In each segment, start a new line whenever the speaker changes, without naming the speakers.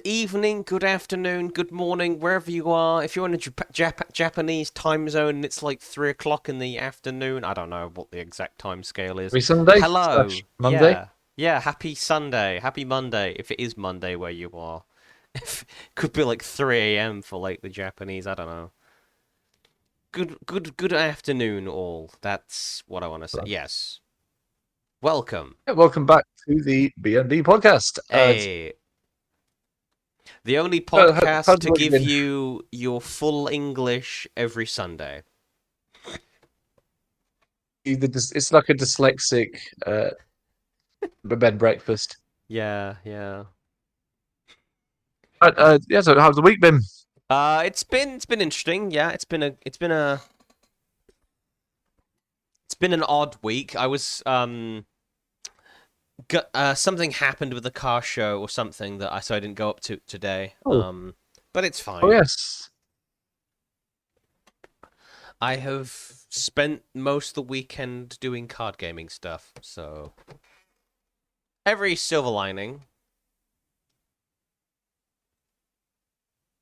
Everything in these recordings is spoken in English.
evening, good afternoon, good morning, wherever you are. If you're in a Japanese time zone and it's like 3 o'clock in the afternoon, I don't know what the exact time scale is.
Every Sunday
Hello.
slash Monday.
Yeah, happy Sunday, happy Monday, if it is Monday where you are. If, could be like 3 a.m. for like the Japanese, I don't know. Good afternoon, all. That's what I want to say. Yes. Welcome.
Yeah, welcome back to the B&B podcast.
Hey, the only
How's
podcast
the
to
week
give
been?
you your full English every Sunday.
It's like a dyslexic bed breakfast.
Yeah, yeah.
Yeah, so how's the week been?
It's been interesting. Yeah, it's been an odd week. I was something happened with the car show or something that I didn't go up to today.
Oh,
But it's
oh
fine.
yes.
I have spent most of the weekend doing card gaming stuff, so every silver lining.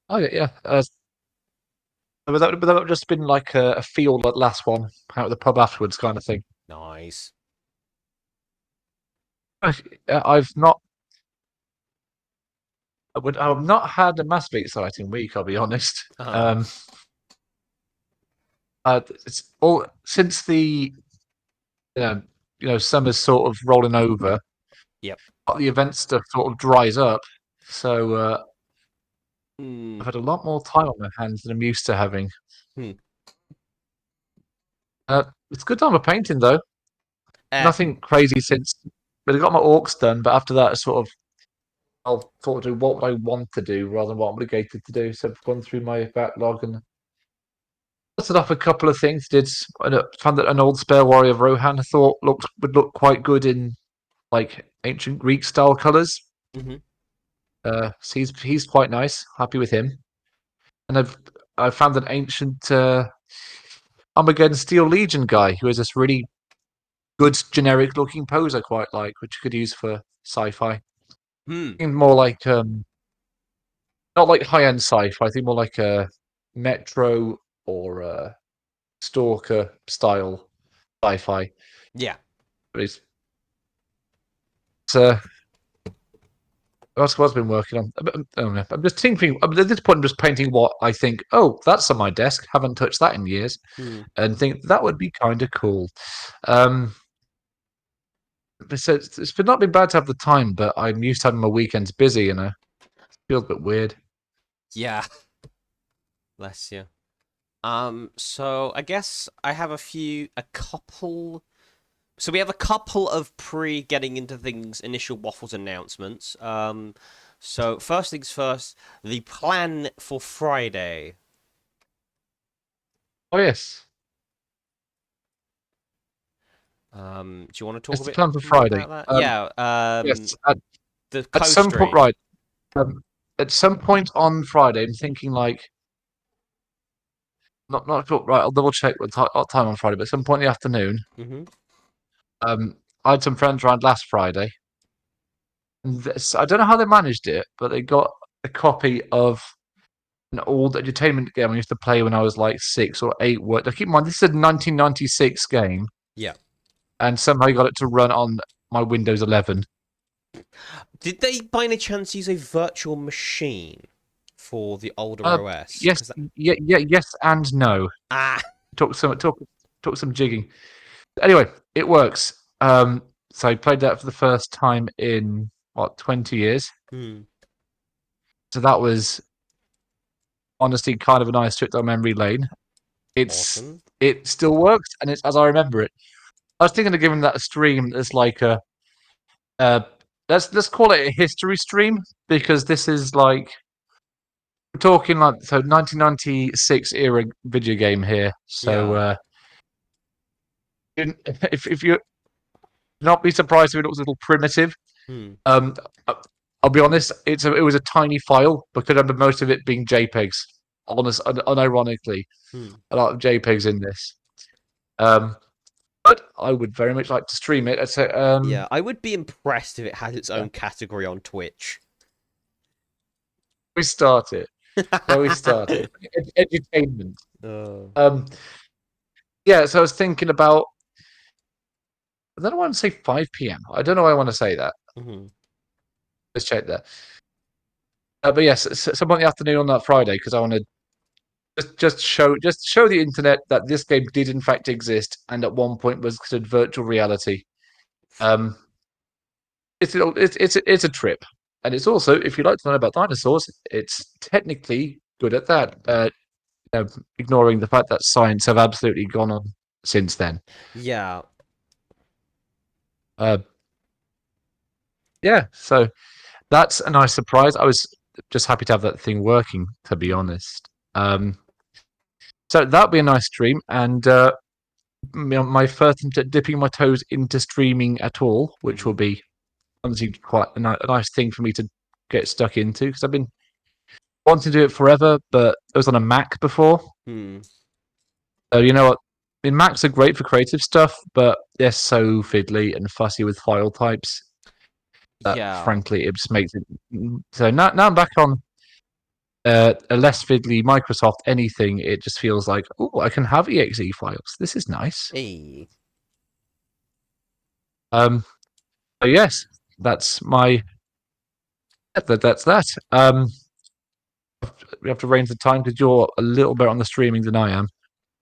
Oh yeah, yeah. But that just been like a feel like last one out of the pub afterwards kind of thing.
Nice.
I've not. I've not had a massively exciting week. I'll be honest.
Uh-huh.
It's all since the uh, summer's sort of rolling over.
Yep.
The event stuff sort of dries up. So
Hmm.
I've had a lot more time on my hands than I'm used to having.
Hmm.
It's a good time of painting though.
Eh.
Nothing crazy since, but I got my orcs done. But after that, I'll sort of do what I want to do rather than what I'm obligated to do. So I've gone through my backlog and started off a couple of things. Found that an old spare warrior of Rohan I thought would look quite good in like ancient Greek style colours.
Mm-hmm.
So he's quite nice. Happy with him. And I found an ancient Armageddon Steel Legion guy who has this really good generic looking pose I quite like, which you could use for sci-fi.
Hmm.
More like not like high end sci-fi. I think more like a Metro or Stalker style sci-fi.
Yeah.
But it's that's what I've been working on. I don't know. I'm just thinking. At this point, I'm just painting what I think. Oh, that's on my desk. Haven't touched that in years,
Hmm.
and think that would be kind of cool. Um, so it's not been bad to have the time, but I'm used to having my weekends busy. Feels a bit weird.
Yeah. Bless you. So I guess I have a couple. So we have a couple of pre-getting into things initial waffles announcements. So first things first, the plan for Friday.
Oh yes,
Do you want to talk
it's
a
the
bit
plan for
more
Friday.
about that? Yeah.
Yes,
The
at some point,
co-stream.
right? At some point on Friday, I'm thinking like not sure, right. I'll double check what time on Friday, but at some point in the afternoon.
Mm-hmm.
Um, I had some friends around last Friday. I don't know how they managed it, but they got a copy of an old edutainment game I used to play when I was like 6 or 8. Now, keep in mind, this is a 1996 game,
Yeah.
and somehow I got it to run on my Windows 11.
Did they, by any chance, use a virtual machine for the older
Uh,
OS?
yes, yes, and no.
Ah.
Took some jigging. Anyway, it works. So I played that for the first time in what 20 years.
Hmm.
So that was honestly kind of a nice trip down memory lane.
Awesome.
It still works, and it's as I remember it. I was thinking of giving that a stream as like a uh, let's call it a history stream because this is like we're talking like 1996 era video game here. So
Yeah.
if you not be surprised if it was a little primitive.
Hmm.
Um, I- I'll be honest, it was a tiny file, but could remember most of it being JPEGs. Unironically,
Hmm.
a lot of JPEGs in this. Um, but I would very much like to stream it.
Yeah, I would be impressed if it had its
Yeah.
own category on Twitch.
We started. Where we started. Edutainment.
Oh.
Um, yeah, so I was thinking about. I don't want to say 5 p.m. I don't know why I want to say that.
Mhm.
Let's check that. But yes, some point in the afternoon on that Friday because I want to just show the internet that this game did in fact exist and at one point was considered virtual reality. Um, it's a trip, and it's also if you like to learn about dinosaurs, it's technically good at that. Ignoring the fact that science have absolutely gone on since then.
Yeah.
Uh, yeah, so that's a nice surprise. I was just happy to have that thing working, to be
Mm.
honest. So that'll be a nice stream, and my first attempt at dipping my toes into streaming at all, which will
Mhm.
be honestly quite a nice thing for me to get stuck into because I've been wanting to do it forever, but it was on a Mac before.
Hmm.
So you know what? I mean, Macs are great for creative stuff, but they're so fiddly and fussy with file types that,
Yeah.
frankly, it just makes it. So now I'm back on a less fiddly Microsoft anything. It just feels like, oh, I can have exe files. This is nice.
Hey.
Um, so yes, that's my that's that. We have to arrange the time because you're a little bit on the streaming than I am.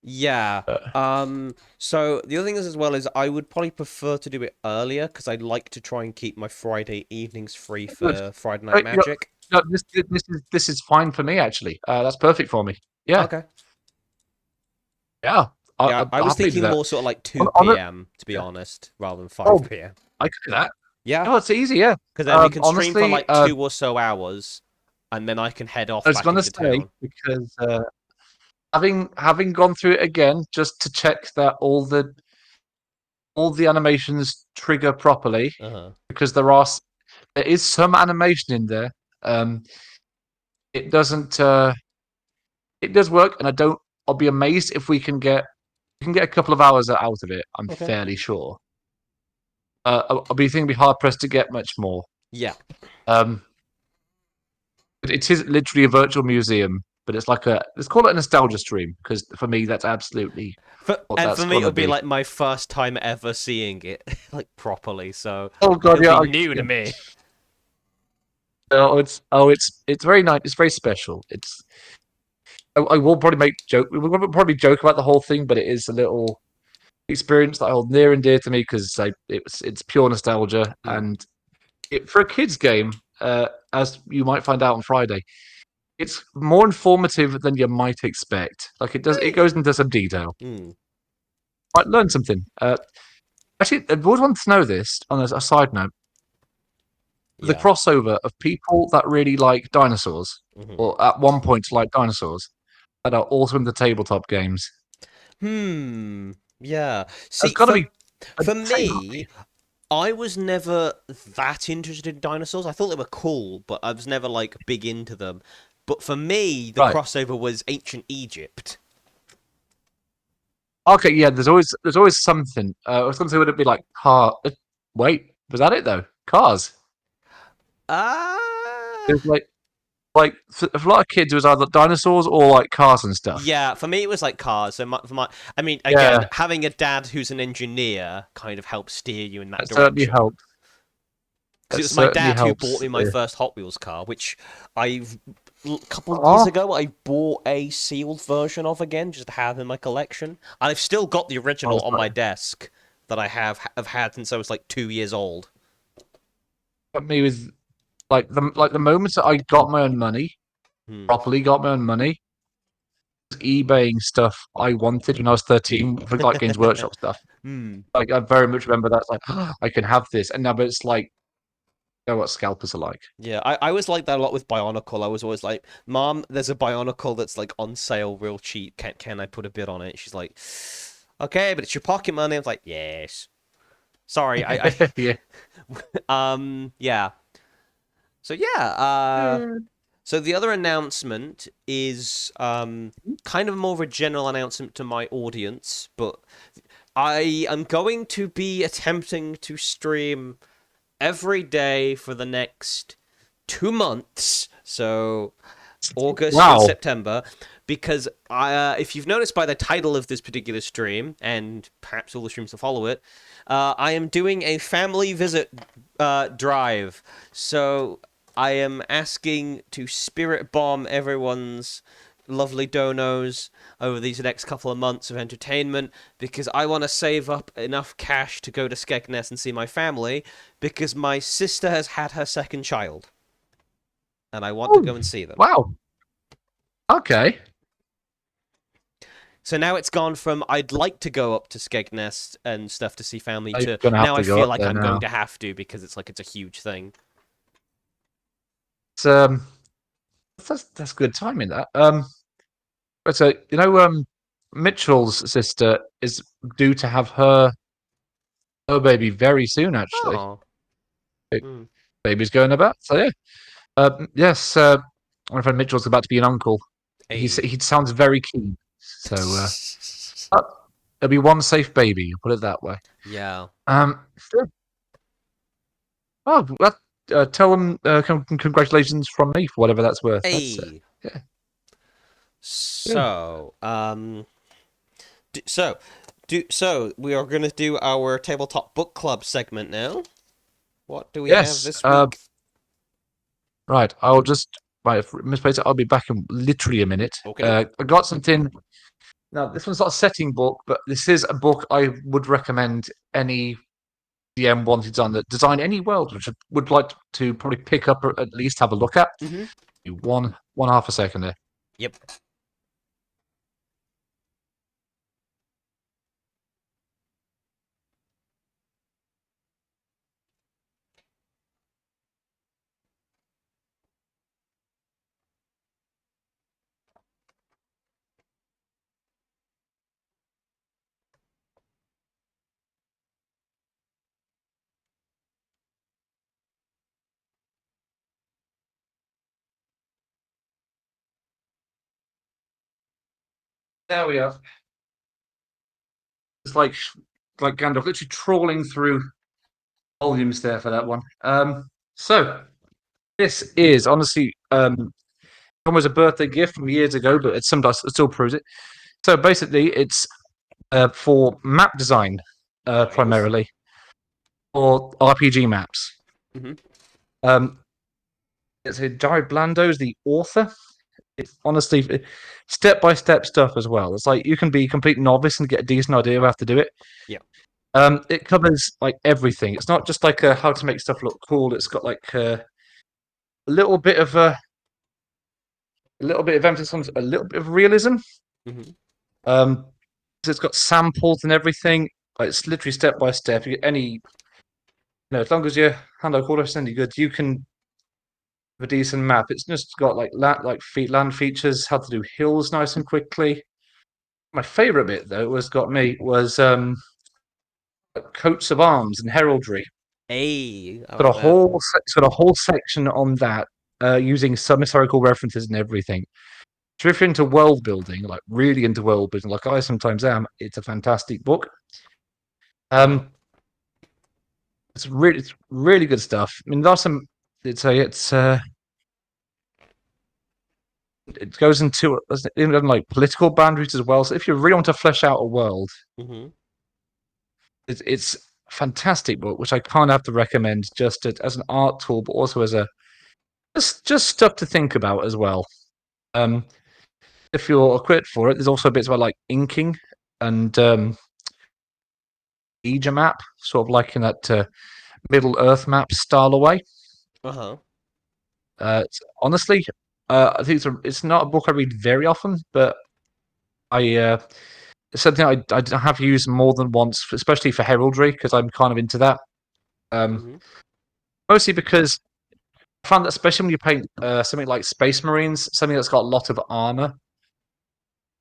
Yeah.
Uh,
So the other thing is as well is I would probably prefer to do it earlier because I'd like to try and keep my Friday evenings free
good.
for Friday Night
Yeah,
Magic.
no, this is fine for me actually. That's perfect for me. Yeah,
Okay.
yeah.
Yeah, I
I'll
was
happily do
thinking
that.
more sort of like
On,
2
on
p.m. to be
yeah.
honest, rather than
Oh,
5 p.m.
I could do that.
Yeah,
Oh, it's easy. Yeah.
because then we can stream for
Honestly,
like 2 or so hours, and then I can head
I
off
was
back
gonna
into
say
town.
because having gone through it again just to check that all the animations trigger properly
Uh-huh.
because there is some animation in there. Um, it doesn't. It does work, and I don't. I'll be amazed if we can get a couple of hours out of it. I'm
Okay.
fairly sure. I'll be thinking, be hard pressed to get much more.
Yeah.
Um, it is literally a virtual museum, but it's like let's call it a nostalgia stream because for me that's absolutely what
And
that's
for me,
gonna
it'll be
be.
like my first time ever seeing it, like properly. So
Oh god,
it'll
yeah,
be new
yeah.
to me.
It's very nice. It's very special. I will probably make joke. We will probably joke about the whole thing, but it is a little experience that I hold near and dear to me because it's pure nostalgia
Mm.
and for a kids game, as you might find out on Friday, it's more informative than you might expect. Like it
Hey.
goes into some detail.
Mm.
Might learn something. Actually, I've always wanted to know this. On a side note, the
Yeah.
crossover of people that really like dinosaurs,
Hmm.
or at one point like dinosaurs, that are also in the tabletop games.
Hmm. Yeah.
That's
See,
got to be
for
insane high.
me, I was never that interested in dinosaurs. I thought they were cool, but I was never like big into them. But for me, the
Right.
crossover was ancient Egypt.
Okay. Yeah. There's always something. I was going to say, would it be like car? Wait, was that it though? Cars.
Ah.
There's like for a lot of kids, it was either dinosaurs or like cars and stuff.
Yeah, for me it was like cars. So I mean, again,
Yeah,
having a dad who's an engineer kind of helps steer you in that
that certainly
direction.
helps.
Because it
That
was my
certainly
dad who bought
helps.
me my first Hot Wheels car, which a couple of years
Oh,
ago I bought a sealed version of again, just to have in my collection. And I've still got the
I
original
was
on my desk that have had since I was like 2 years old.
got me with like the moments that I got my own money,
Hmm.
properly got my own money, eBaying stuff I wanted when I was 13 for like Games Workshop stuff.
Hmm.
Like I very much remember that. It's like I can have this, and now but it's like you know what scalpers are like.
Yeah, I was like that a lot with Bionicle. I was always like, "Mom, there's a Bionicle that's like on sale real cheap. Can I put a bid on it?" She's like, "Okay, but it's your pocket money." I was like, "Yes." Sorry,
Yeah.
yeah. So yeah, so the other announcement is kind of more of a general announcement to my audience, but I am going to be attempting to stream every day for the next 2 months So August and
Wow.
September, because if you've noticed by the title of this particular stream, and perhaps all the streams to follow it, I am doing a family visit drive. So I am asking to spirit bomb everyone's lovely donos over these next couple of months of entertainment because I want to save up enough cash to go to Skegness and see my family because my sister has had her second child and I want to
Oh,
go and see them.
wow. Okay.
So now it's gone from I'd like to go up to Skegness and stuff to see family
You're
to
gonna have
now I
to go
feel
up
like
there
I'm going
now.
to have to because it's a huge thing.
It's, that's good timing. That so Mitchell's sister is due to have her baby very soon. Actually,
Oh. Mm.
baby's going about. So yeah, yes. My friend Mitchell's about to be an uncle.
Hey.
He sounds very keen. So it'll be one safe baby. I'll put it that way.
Yeah.
Sure. Oh, well, tell them congratulations from me for whatever that's worth. That's
Hey.
yeah. Good.
So, so we are going to do our tabletop book club segment now. What do we have
Yes.
this week?
Right. I'll just right, Miss Peter. I'll be back in literally a minute.
Okay.
I got something. Now, this one's not a setting book, but this is a book I would recommend any DM wanting to design any world, which I would like to probably pick up or at least have a look at.
Mm-hmm.
One half a second there.
Yep.
There we are. It's like Gandalf, literally trawling through volumes there for that one. So this is honestly almost a birthday gift from years ago, but it sometimes it still proves it. So basically, it's for map design
Nice.
primarily, or RPG maps.
Mm-hmm.
Um, it's Jared Blando's the author. It's honestly step by step stuff as well. It's like you can be a complete novice and get a decent idea of how to do it.
Yeah.
It covers like everything. It's not just like how to make stuff look cool. It's got like a little bit of a little bit of emphasis on a little bit of realism.
Mm-hmm.
Um, so it's got samples and everything. Like, it's literally step by step. You get as long as your hand-eye coordination is good, you can have a decent map. It's just got like land features, how to do hills nice and quickly. My favorite bit though was coats of arms and heraldry.
Hey, I
Got a
like that.
it's got a whole section on that using some historical references and everything. So if you're into world building, like really into world building, like I sometimes am, it's a fantastic book.
Uh-huh.
It's really good stuff. I mean, there's some. It goes into even like political boundaries as well. So if you really want to flesh out a world,
Mm-hmm.
it's a fantastic book, which I kind of have to recommend just as an art tool, but also as a just stuff to think about as well. Um, if you're equipped for it, there's also bits about like inking and Aegir map, sort of like in that Middle Earth map style away.
Uh-huh.
Honestly, I think it's not a book I read very often, but I it's something I have used more than once, especially for heraldry, because I'm kind of into that. Um,
Mm-hmm.
Mostly because I found that, especially when you paint something like Space Marines, something that's got a lot of armor,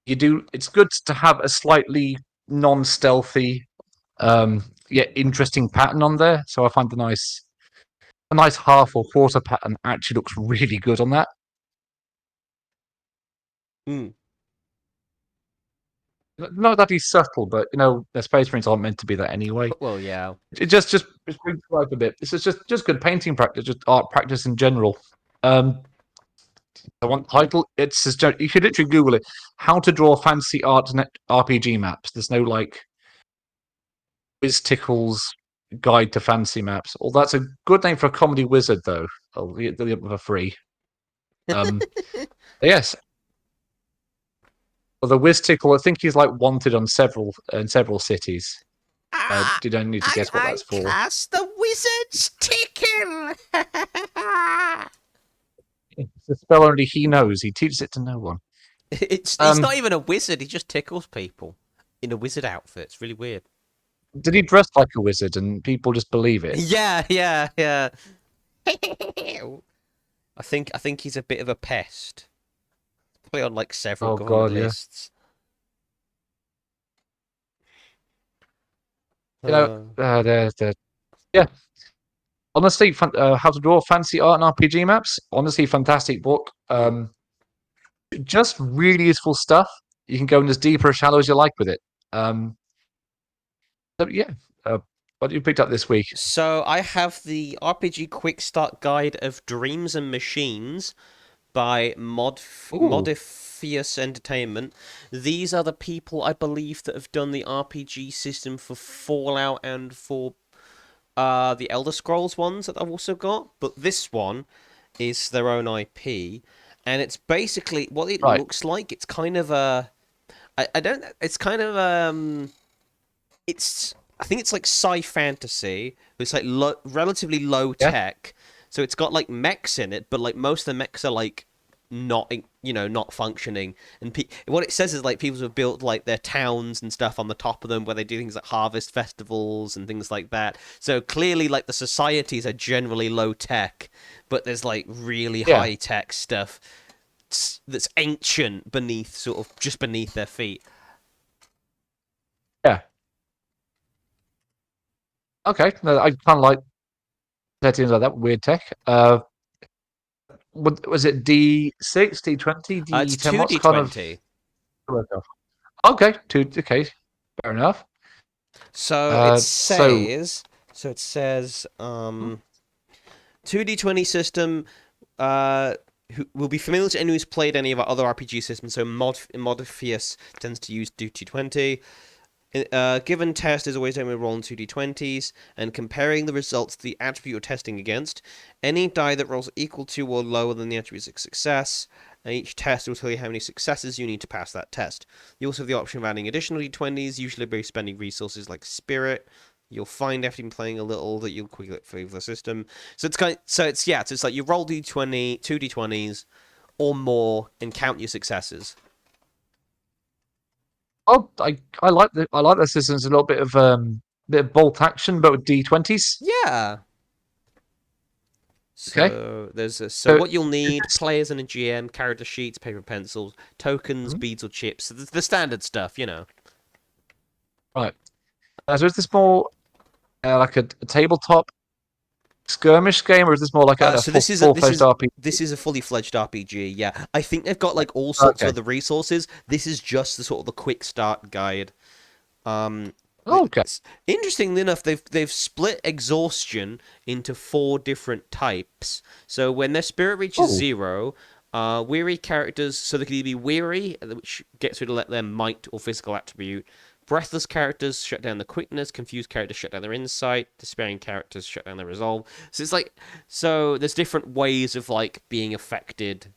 it's good to have a slightly non-stealthy, yet interesting pattern on there. So I find a nice half or quarter pattern actually looks really good on that.
Mm.
Not that he's subtle, but the Space Marines aren't meant to be that anyway.
Well, yeah.
It just brings to life a bit. This is just good painting practice, just art practice in general. Um, I want title. It's just, you should literally Google it. How to draw fancy RPG maps. There's no like Wiz Tickles guide to fancy maps. Well, that's a good name for a comedy wizard, though. I'll get it for free. Yes. Well, the Wiz Tickle, I think he's like wanted on several cities. You don't need to guess what that's for.
cast the wizard's tickle.
It's a spell only he knows. He teaches it to no one.
He's not even a wizard. He just tickles people in a wizard outfit. It's really weird.
Did he dress like a wizard and people just believe it?
Yeah. I think he's a bit of a pest. Probably on like several government lists.
Yeah. Honestly, How to Draw Fancy Art and RPG Maps. Honestly, fantastic book. Just really useful stuff. You can go in as deep or shallow as you like with it. What you picked up this week?
So I have the RPG Quick Start Guide of Dreams and Machines by Modifius Entertainment. These are the people, I believe, that have done the RPG system for Fallout and for the Elder Scrolls ones that I've also got. But this one is their own IP, and it's basically what it looks like. It's kind of a, I don't. It's kind of it's. I think it's like sci-fantasy. It's like relatively low tech. So it's got like mechs in it, but like most of the mechs are like not functioning. And what it says is like people have built like their towns and stuff on the top of them where they do things like harvest festivals and things like that. So clearly like the societies are generally low tech, but there's like really high tech stuff that's ancient just beneath their feet.
Yeah. Okay, no, I kind of like settings like that weird tech. Was it D6, D20, D10?
It's 2D20.
Kind of... Okay, okay, fair enough.
So it says 2D20 system who will be familiar to anyone who's played any of our other RPG systems. So Modifius tends to use 2D20. Given test is always only roll in 2d20s, and comparing the results to the attribute you're testing against. Any die that rolls equal to or lower than the attribute is a success, and each test will tell you how many successes you need to pass that test. You also have the option of adding additional d20s, usually by spending resources like spirit. You'll find after playing a little that you'll quickly favor the system. So it's like you roll d20, 2d20s, or more, and count your successes.
Oh, I like the system's a little bit of bolt action, but with D20s.
Yeah. So
okay.
There's what you'll need: players and a GM, character sheets, paper, pencils, tokens, beads or chips. The standard stuff, you know.
Right. So is this more like a tabletop skirmish game, or is this more like a full-fledged RPG?
This is a fully fledged RPG. Yeah, I think they've got like all sorts of other resources. This is just the sort of the quick start guide. Interestingly enough, they've split exhaustion into 4 different types. So when their spirit reaches 0, weary characters, so they can either be weary, which gets rid of their might or physical attribute. Breathless characters shut down their quickness, confused characters shut down their insight, despairing characters shut down their resolve. So it's like, there's different ways of like being affected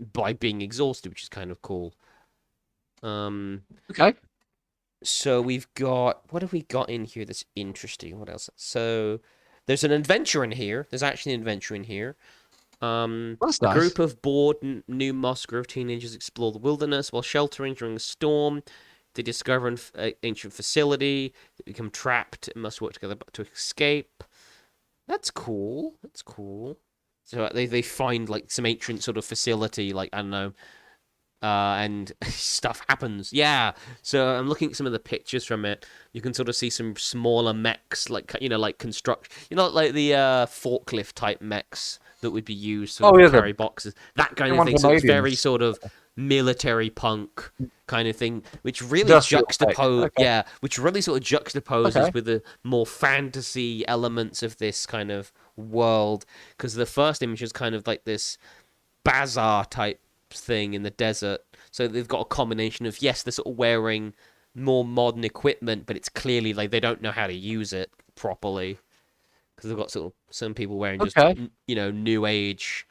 by being exhausted, which is kind of cool.
Okay.
So we've got, what have we got in here that's interesting? What else? So there's an adventure in here. There's actually an adventure in here.
That's nice.
A group of bored new Moss Grove teenagers explore the wilderness while sheltering during a storm. They discover an ancient facility. They become trapped and must work together to escape. That's cool. So they find like some ancient sort of facility, like, I don't know, and stuff happens. Yeah. So I'm looking at some of the pictures from it. You can sort of see some smaller mechs, like, like like the forklift type mechs that would be used to carry boxes. That kind of thing. So it's very sort of military punk kind of thing, which really which really sort of juxtaposes with the more fantasy elements of this kind of world. Because the first image is kind of like this bazaar type thing in the desert. So they've got a combination of, yes, they're sort of wearing more modern equipment, but it's clearly like they don't know how to use it properly because they've got sort of some people wearing just
Okay.
new age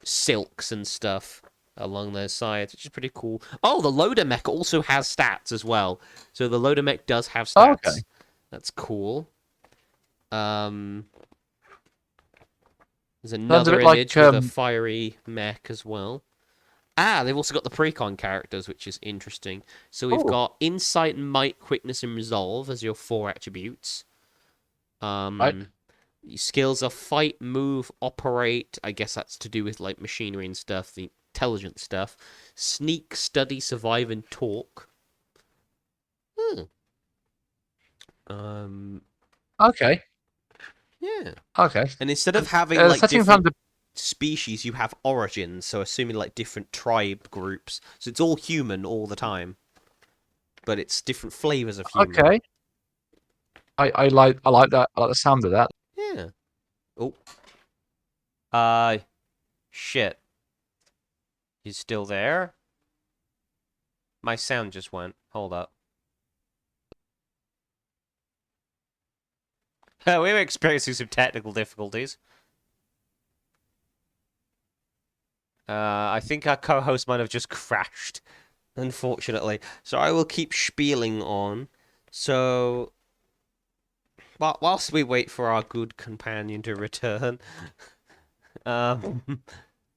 silks and stuff along their sides, which is pretty cool. Oh, the loader mech also has stats as well. So the loader mech does have
Okay.
stats. That's cool. Um, there's
Sounds a
another
bit like
image with a fiery mech as well. Ah, they've also got the precon characters, which is interesting. So we've
oh,
got insight, might, quickness, and resolve as your 4 attributes.
right.
Your skills are fight, move, operate. I guess that's to do with like machinery and stuff, the intelligent stuff. Sneak, study, survive, and talk. Hmm. Um.
Okay.
Yeah.
Okay.
And instead of having
The
like
setting from
different
the
species, you have origins. So assuming like different tribe groups. So it's all human all the time, but it's different flavors of human.
okay. I like that. I like the sound of that.
Yeah. Oh. Shit. He's still there? My sound just went. Hold up. We were experiencing some technical difficulties. I think our co-host might have just crashed, unfortunately. So I will keep spieling on. So, whilst we wait for our good companion to return,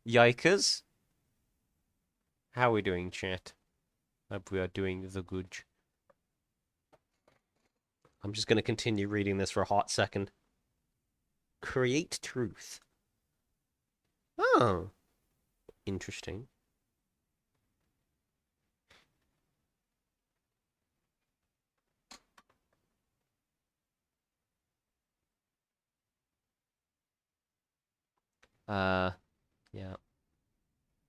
yikers. How are we doing, chat? Hope we are doing the good. I'm just going to continue reading this for a hot second. Create truth. Oh, interesting. Yeah.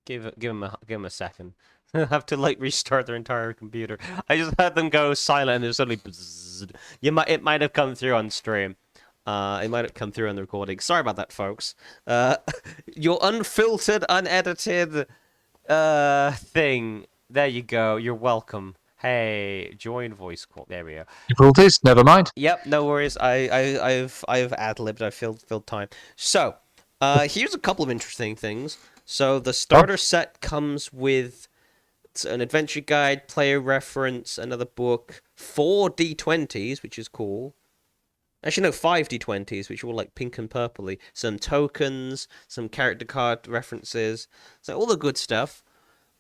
Give him a second. I have to like restart their entire computer. I just had them go silent and it suddenly bzzzt. It might have come through on stream. It might have come through on the recording. Sorry about that, folks. Uh, your unfiltered, unedited thing. There you go. You're welcome. Hey, join voice call. There we go.
Difficulties. Never mind.
Yep, no worries. I've ad-libbed. I filled time. So, here's a couple of interesting things. So the
Oh,
starter set comes with an adventure guide, player reference, another book, 4 D20s, which is cool. Actually, no, 5 D20s, which are all like pink and purpley. Some tokens, some character card references, so all the good stuff.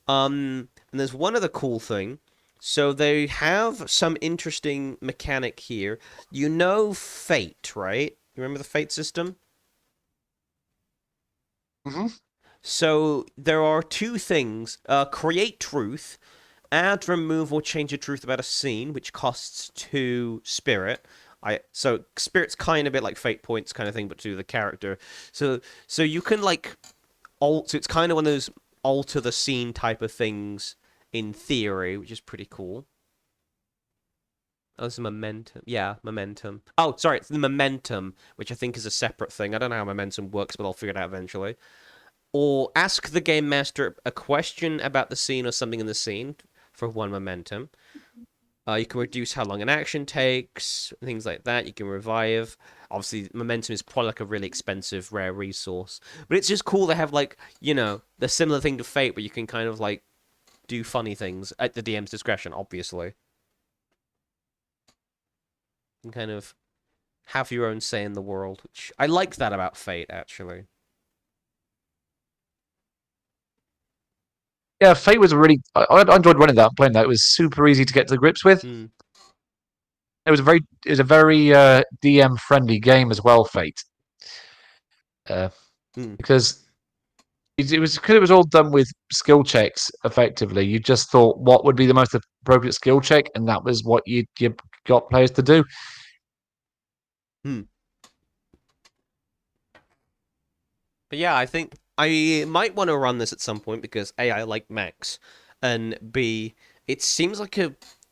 And there's one other cool thing. So they have some interesting mechanic here. You know Fate, right? You remember the Fate system?
hmm
So there are 2 things. Create truth. Add, remove, or change a truth about a scene, which costs 2 spirit. So spirit's kind of a bit like fate points kind of thing, but to the character. So you can like alter. It's kind of one of those alter the scene type of things in theory, which is pretty cool. Oh, it's momentum. Yeah, momentum. Oh, sorry, it's the momentum, which I think is a separate thing. I don't know how momentum works, but I'll figure it out eventually. Or ask the game master a question about the scene or something in the scene for 1 momentum. You can reduce how long an action takes, things like that. You can revive. Obviously, momentum is probably like a really expensive, rare resource. But it's just cool to have, like, the similar thing to Fate, where you can kind of, like, do funny things at the DM's discretion, obviously. And kind of have your own say in the world, which I like that about Fate, actually.
yeah. Fate was a really. I enjoyed running that, playing that. It was super easy to get to the grips with.
Hmm.
It was a very DM friendly game as well. Fate, uh,
Hmm.
because it was because it was all done with skill checks. Effectively, you just thought what would be the most appropriate skill check, and that was what you got players to do.
Hmm. But yeah, I think I might want to run this at some point because A, I like mechs, and B, it seems like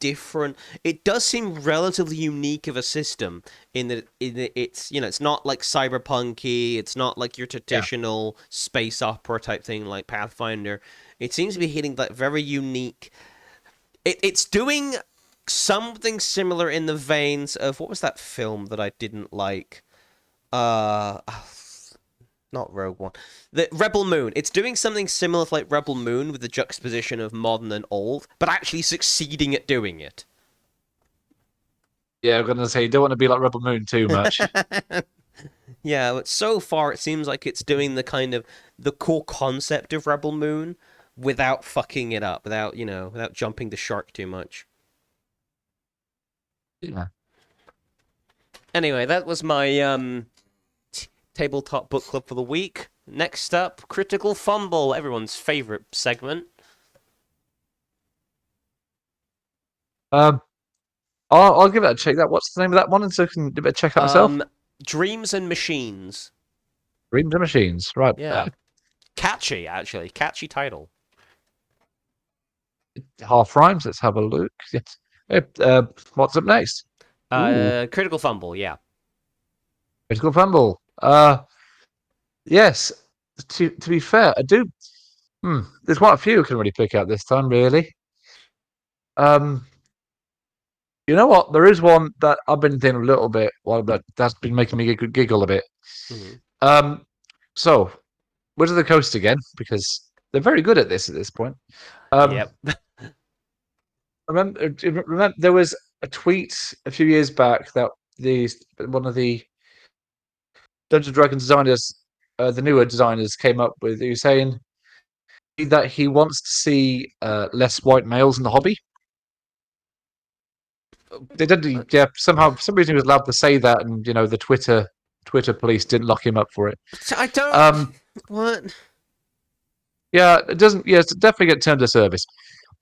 different. It does seem relatively unique of a system in that it's it's not like cyberpunky. It's not like your
Yeah.
traditional space opera type thing like Pathfinder. It seems to be hitting that very unique. It's doing something similar in the veins of what was that film that I didn't like? Uh, Not Rogue One. The Rebel Moon. It's doing something similar to like Rebel Moon with the juxtaposition of modern and old, but actually succeeding at doing it.
Yeah, I'm gonna say you don't want to be like Rebel Moon too much.
Yeah, but so far it seems like it's doing the kind of the core concept of Rebel Moon without fucking it up, without jumping the shark too much.
Yeah.
Anyway, that was my tabletop book club for the week. Next up, Critical Fumble, everyone's favorite segment.
Um, I'll give it a check. What's the name of that one? And so I can give it a check out myself.
Dreams and Machines.
Dreams and Machines. Right.
Yeah. Catchy, actually. Catchy title.
Half rhymes. Let's have a look. Yes. What's up next?
Critical Fumble, yeah.
Critical Fumble. Yes. To be fair, I do. There's quite a few I can really pick out this time, really. You know what? There is one that I've been thinking a little bit while that's been making me giggle a bit.
Mm-hmm.
So Wizards of the Coast again, because they're very good at this point.
Yep.
Remember, there was a tweet a few years back that one of the Dungeons and Dragons designers, the newer designers, came up with. He was saying that he wants to see less white males in the hobby. They did, yeah. Somehow, for some reason, he was allowed to say that, and the Twitter police didn't lock him up for it.
I don't. What?
Yeah, it doesn't. Yeah, it's definitely get terms of service.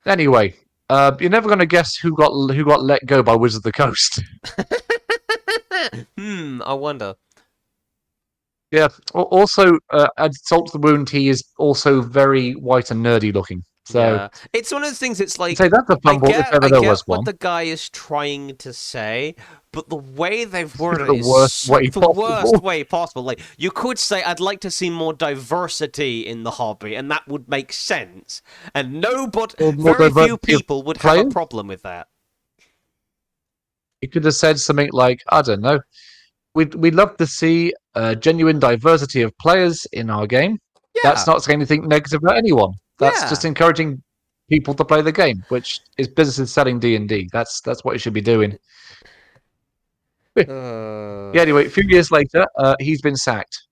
Anyway, you're never going to guess who got let go by Wizards of the Coast.
I wonder.
Yeah. Also, add salt to the wound. He is also very white and nerdy looking. So
yeah, it's one of those things. It's like
say that's a fumble if ever
I
there
get
was
what
one.
the guy is trying to say, but the way they've worded
The
it is
worst way
the
possible.
worst way possible. Like you could say, "I'd like to see more diversity in the hobby," and that would make sense. And no, but very few people would have a problem with that.
You could have said something like, "I don't know, we'd love to see a genuine diversity of players in our game."
Yeah.
That's not saying anything negative about anyone. That's
Yeah.
just encouraging people to play the game, which is businesses selling D&D. That's what you should be doing. Yeah, anyway, a few years later, he's been sacked.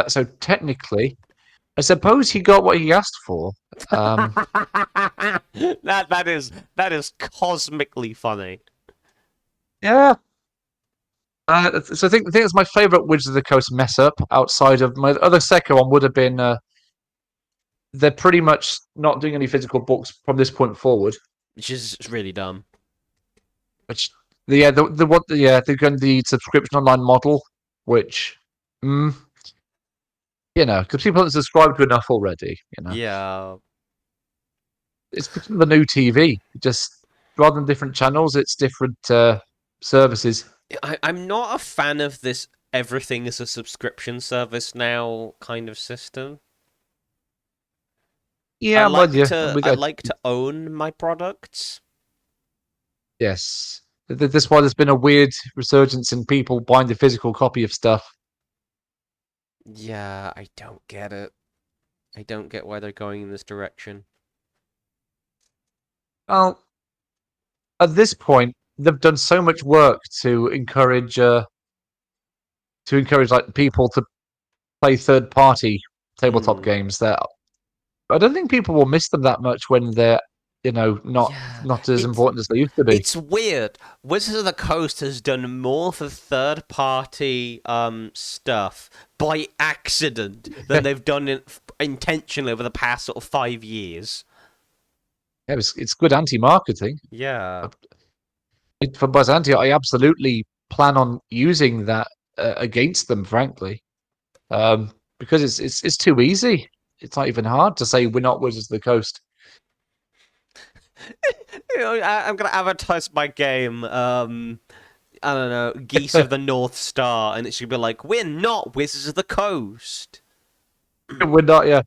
So technically, I suppose he got what he asked for.
that is cosmically funny.
Yeah. So I think it's my favourite Wizards of the Coast mess up. Outside of my other second one would have been they're pretty much not doing any physical books from this point forward,
which is really dumb.
Which they're going the subscription online model, which because people haven't subscribed to enough already.
Yeah.
It's the new TV. Just rather than different channels, it's different services.
I'm not a fan of this everything is a subscription service now kind of system.
Yeah,
I like to own my products.
Yes. That's why there's been a weird resurgence in people buying the physical copy of stuff.
Yeah, I don't get it. I don't get why they're going in this direction.
Well, at this point, they've done so much work to encourage like people to play third-party tabletop games that I don't think people will miss them that much when they're not as important as they used to be.
It's weird. Wizards of the Coast has done more for third-party stuff by accident than they've done it intentionally over the past sort of 5 years.
Yeah, it's good anti-marketing.
Yeah.
For Byzantian, I absolutely plan on using that against them, frankly, because it's too easy. It's not even hard to say we're not Wizards of the Coast.
I'm gonna advertise my game. I don't know, Geese of the North Star, and it should be like, we're not Wizards of the Coast.
We're not. Yeah,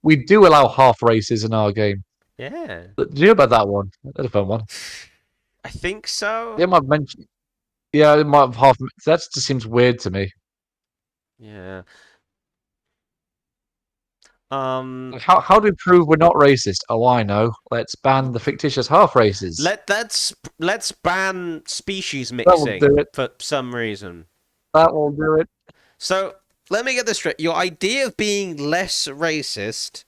we do allow half races in our game.
Yeah,
Did you hear about that one? That's a fun one.
I think so.
Yeah, might have mentioned. Yeah, it might have half. That just seems weird to me.
Yeah.
How do we prove we're not racist? Oh, I know. Let's ban the fictitious half races.
Let's ban species
That will do
mixing
it.
for some reason.
That will do it.
So let me get this straight. Your idea of being less racist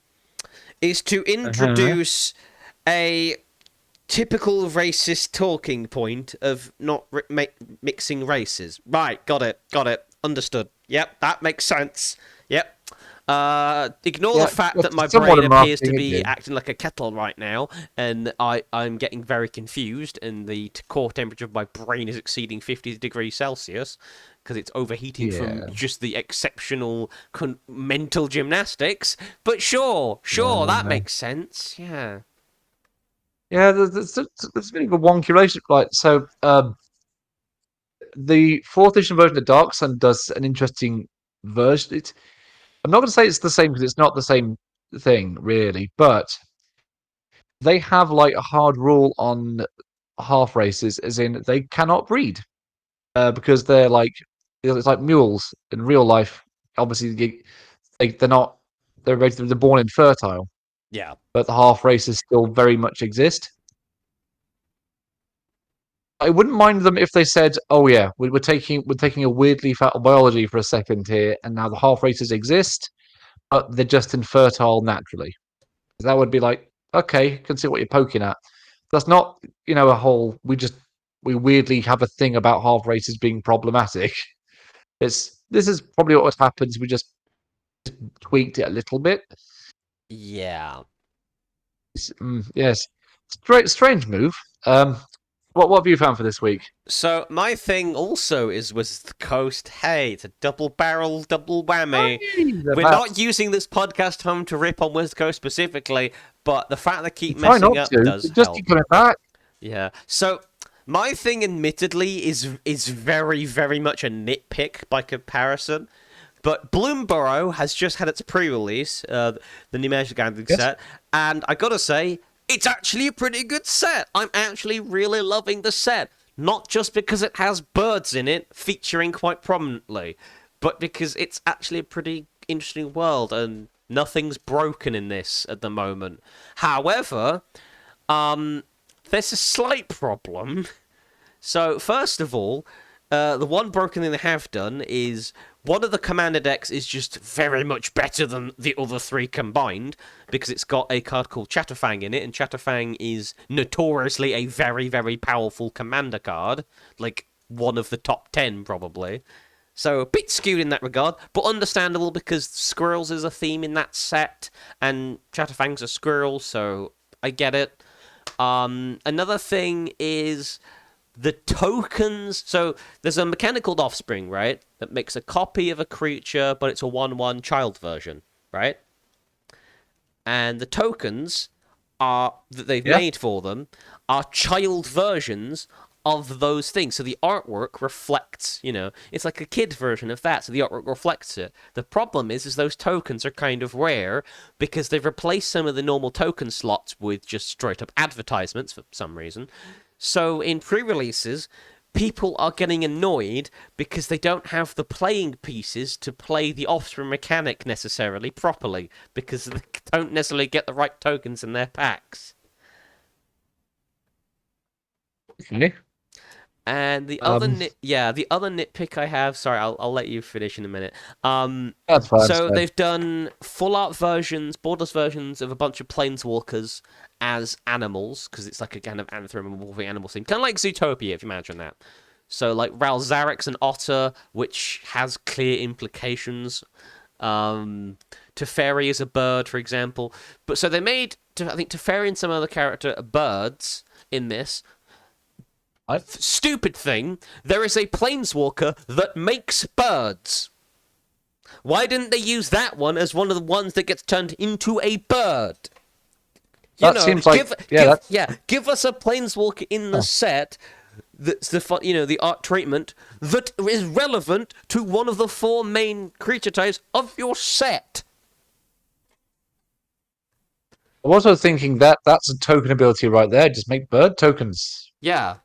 is to
Uh-huh.
introduce a typical racist talking point of not mixing races. Right, got it, understood. Yep, that makes sense. Yep. Ignore the
Yeah,
fact that
it's
my
somewhat
brain
of
appears to
marketing, isn't
be
it?
acting like a kettle right now, and I'm getting very confused, and the core temperature of my brain is exceeding 50 degrees Celsius because it's overheating from
Yeah.
just the exceptional mental gymnastics. But sure, that
Uh,
makes sense. Yeah.
yeah, there's been a wonky relationship. Like, so, the fourth edition version of Dark Sun does an interesting version. I'm not going to say it's the same because it's not the same thing, really, but they have like a hard rule on half races, as in they cannot breed because they're like it's like mules in real life. Obviously, they're not they're born infertile,
Yeah.
but the half races still very much exist. I wouldn't mind them if they said, "Oh yeah, we're taking a weird leaf out of biology for a second here, and now the half races exist, but they're just infertile naturally." That would be like, okay, can see what you're poking at. That's not, a whole. We weirdly have a thing about half races being problematic. This is probably what happens. We just tweaked it a little bit.
Yeah.
Yes, strange move. Um, what have you found for this week?
So my thing also is was the coast. Hey, it's a double barrel, double whammy.
Hey, the
We're
map.
not using this podcast home to rip on West Coast specifically, but the fact they keep
Try
messing
not
up
to.
does
Just keep
help.
coming back.
Yeah. So my thing, admittedly, is very very much a nitpick by comparison. But Bloomborough has just had its pre-release, the new Magic the Gathering
Yes.
set, and I gotta say, it's actually a pretty good set. I'm actually really loving the set. Not just because it has birds in it featuring quite prominently, but because it's actually a pretty interesting world and nothing's broken in this at the moment. However, there's a slight problem. So, first of all, the one broken thing they have done is one of the commander decks is just very much better than the other three combined because it's got a card called Chatterfang in it, and Chatterfang is notoriously a very, very powerful commander card, like one of the top 10 probably. So a bit skewed in that regard, but understandable because squirrels is a theme in that set, and Chatterfang's a squirrel, so I get it. Another thing is the tokens. So there's a mechanic called Offspring, right? That makes a copy of a creature, but it's a 1/1 child version, right? And the tokens are that they've
Yeah.
made for them are child versions of those things. So the artwork reflects, it's like a kid version of that. So the artwork reflects it. The problem is those tokens are kind of rare because they've replaced some of the normal token slots with just straight up advertisements for some reason. So in pre-releases, people are getting annoyed because they don't have the playing pieces to play the Offspring mechanic necessarily properly because they don't necessarily get the right tokens in their packs.
Okay.
And the other
Um,
the other nitpick I have, sorry, I'll let you finish in a minute.
that's fine.
So
So,
they've done full art versions, borderless versions of a bunch of planeswalkers as animals because it's like a kind of anthropomorphic animal theme, kind of like Zootopia if you imagine that. So like Ralzarix and Otter, which has clear implications. Teferi is a bird, for example. But so they made, I think, Teferi and some other character are birds in this. Stupid thing, there is a planeswalker that makes birds. Why didn't they use that one as one of the ones that gets turned into a bird? You
That
know,
seems like
give us a planeswalker in the
oh.
set that's the art treatment that is relevant to one of the 4 main creature types of your set.
I was also thinking that that's a token ability right there. Just make bird tokens.
Yeah.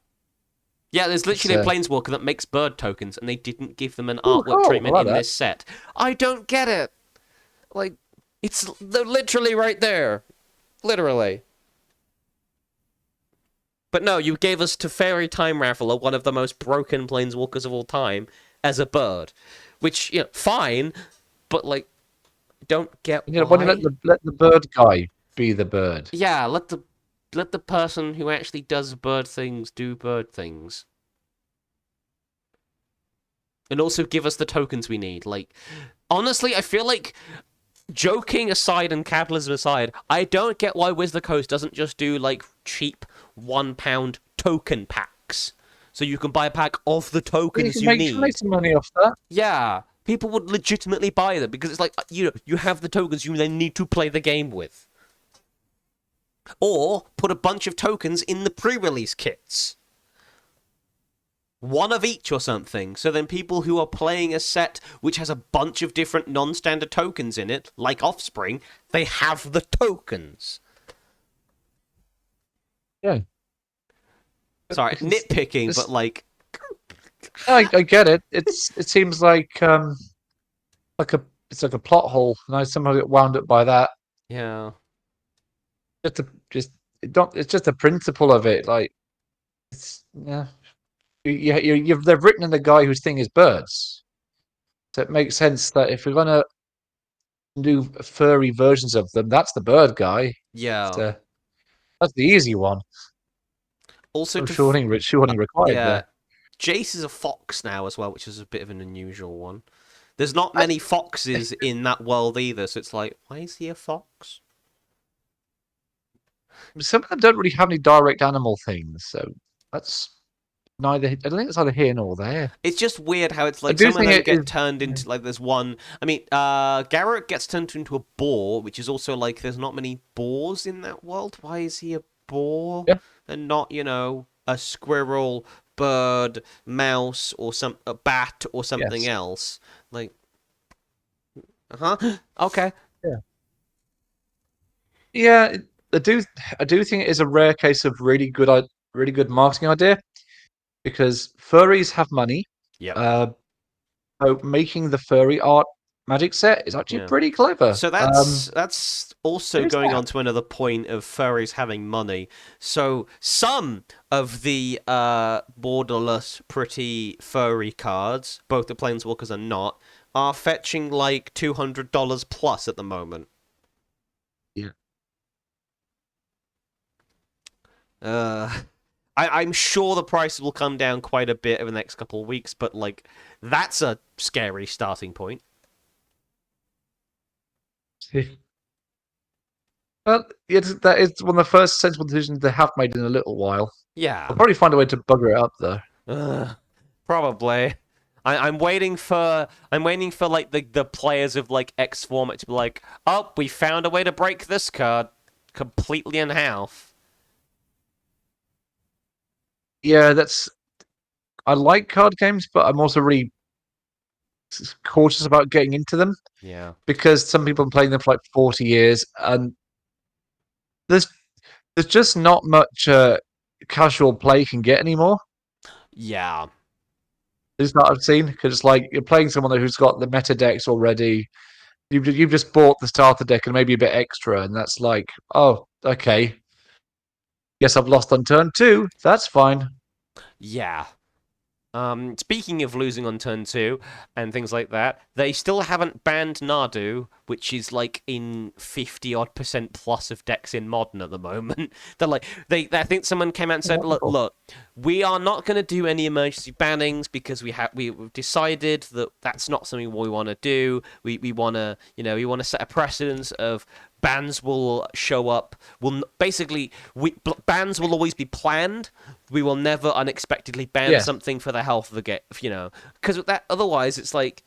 Yeah, there's
It's
literally a planeswalker that makes bird tokens, and they didn't give them an
ooh,
artwork
cool. I
treatment
like
in
that.
this set. I don't get it. Like, they're literally right there. Literally. But no, you gave us Teferi Time Raveler, one of the most broken planeswalkers of all time, as a bird. Which, fine, but, like, don't get
You know, why don't
why.
you let the bird guy be the bird?
Yeah, let the person who actually does bird things do bird things. And also give us the tokens we need. Like, honestly, I feel like, joking aside and capitalism aside, I don't get why Wizard of the Coast doesn't just do, like, cheap £1 token packs. So you can buy a pack of the tokens you
You can make
need.
some money off that.
Yeah, people would legitimately buy them because it's like, you have the tokens you then need to play the game with. Or put a bunch of tokens in the pre-release kits. One of each or something. So then people who are playing a set which has a bunch of different non-standard tokens in it, like Offspring, they have the tokens.
Yeah.
Sorry, nitpicking, but like...
I get it. It seems like it's like a plot hole, and I somehow get wound up by that.
Yeah.
It's just the principle of it. Like it's yeah. They've written in the guy whose thing is birds, so it makes sense that if we're gonna do furry versions of them, that's the bird guy.
Yeah.
So that's the easy one.
Also,
No shorting required
yeah,
there.
Jace is a fox now as well, which is a bit of an unusual one. There's not
I,
many foxes in that world either, so it's like, why is he a fox?
some of them don't really have any direct animal things, so that's neither. I don't think it's either here nor there.
It's just weird how it's
I
like
do
some of
think
them
it is.
get turned into, like, there's one. I mean, Garrett gets turned into a boar, which is also like, there's not many boars in that world. Why is he a boar
Yeah.
and not, a squirrel, bird, mouse, or a bat or something
Yes.
else? Like, okay.
Yeah. Yeah. I do. I do think it is a rare case of really good marketing idea because furries have money.
Yep.
Uh, so making the furry art magic set is actually
Yeah.
pretty clever.
So that's also
There's
going
that.
on to another point of furries having money. So some of the borderless pretty furry cards, both the planeswalkers and not, are fetching like $200 plus at the moment.
Yeah.
I'm sure the prices will come down quite a bit over the next couple of weeks, but like, that's a scary starting point.
Well, that is one of the first sensible decisions they have made in a little while.
Yeah.
I'll probably find a way to bugger it up though.
Probably. I'm waiting for like the players of like X format to be like, oh, we found a way to break this card completely in half.
Yeah, I like card games, but I'm also really cautious about getting into them
Yeah.
because some people have been playing them for like 40 years, and there's there's just not much casual play you can get anymore.
Yeah.
Is that I've seen because it's like you're playing someone who's got the meta decks already. You've just bought the starter deck and maybe a bit extra, and that's like, oh, okay. Guess I've lost on turn two. That's fine.
Yeah. Speaking of losing on turn 2 and things like that, they still haven't banned Nadu, which is like in 50-odd% plus of decks in Modern at the moment. They're like, I think someone came out and said, look, we are not going to do any emergency bannings because we've decided that that's not something we want to do. We want to, we want to set a precedence of bans will show up. Bans will always be planned. We will never unexpectedly ban something for the health of the game, because that otherwise it's like,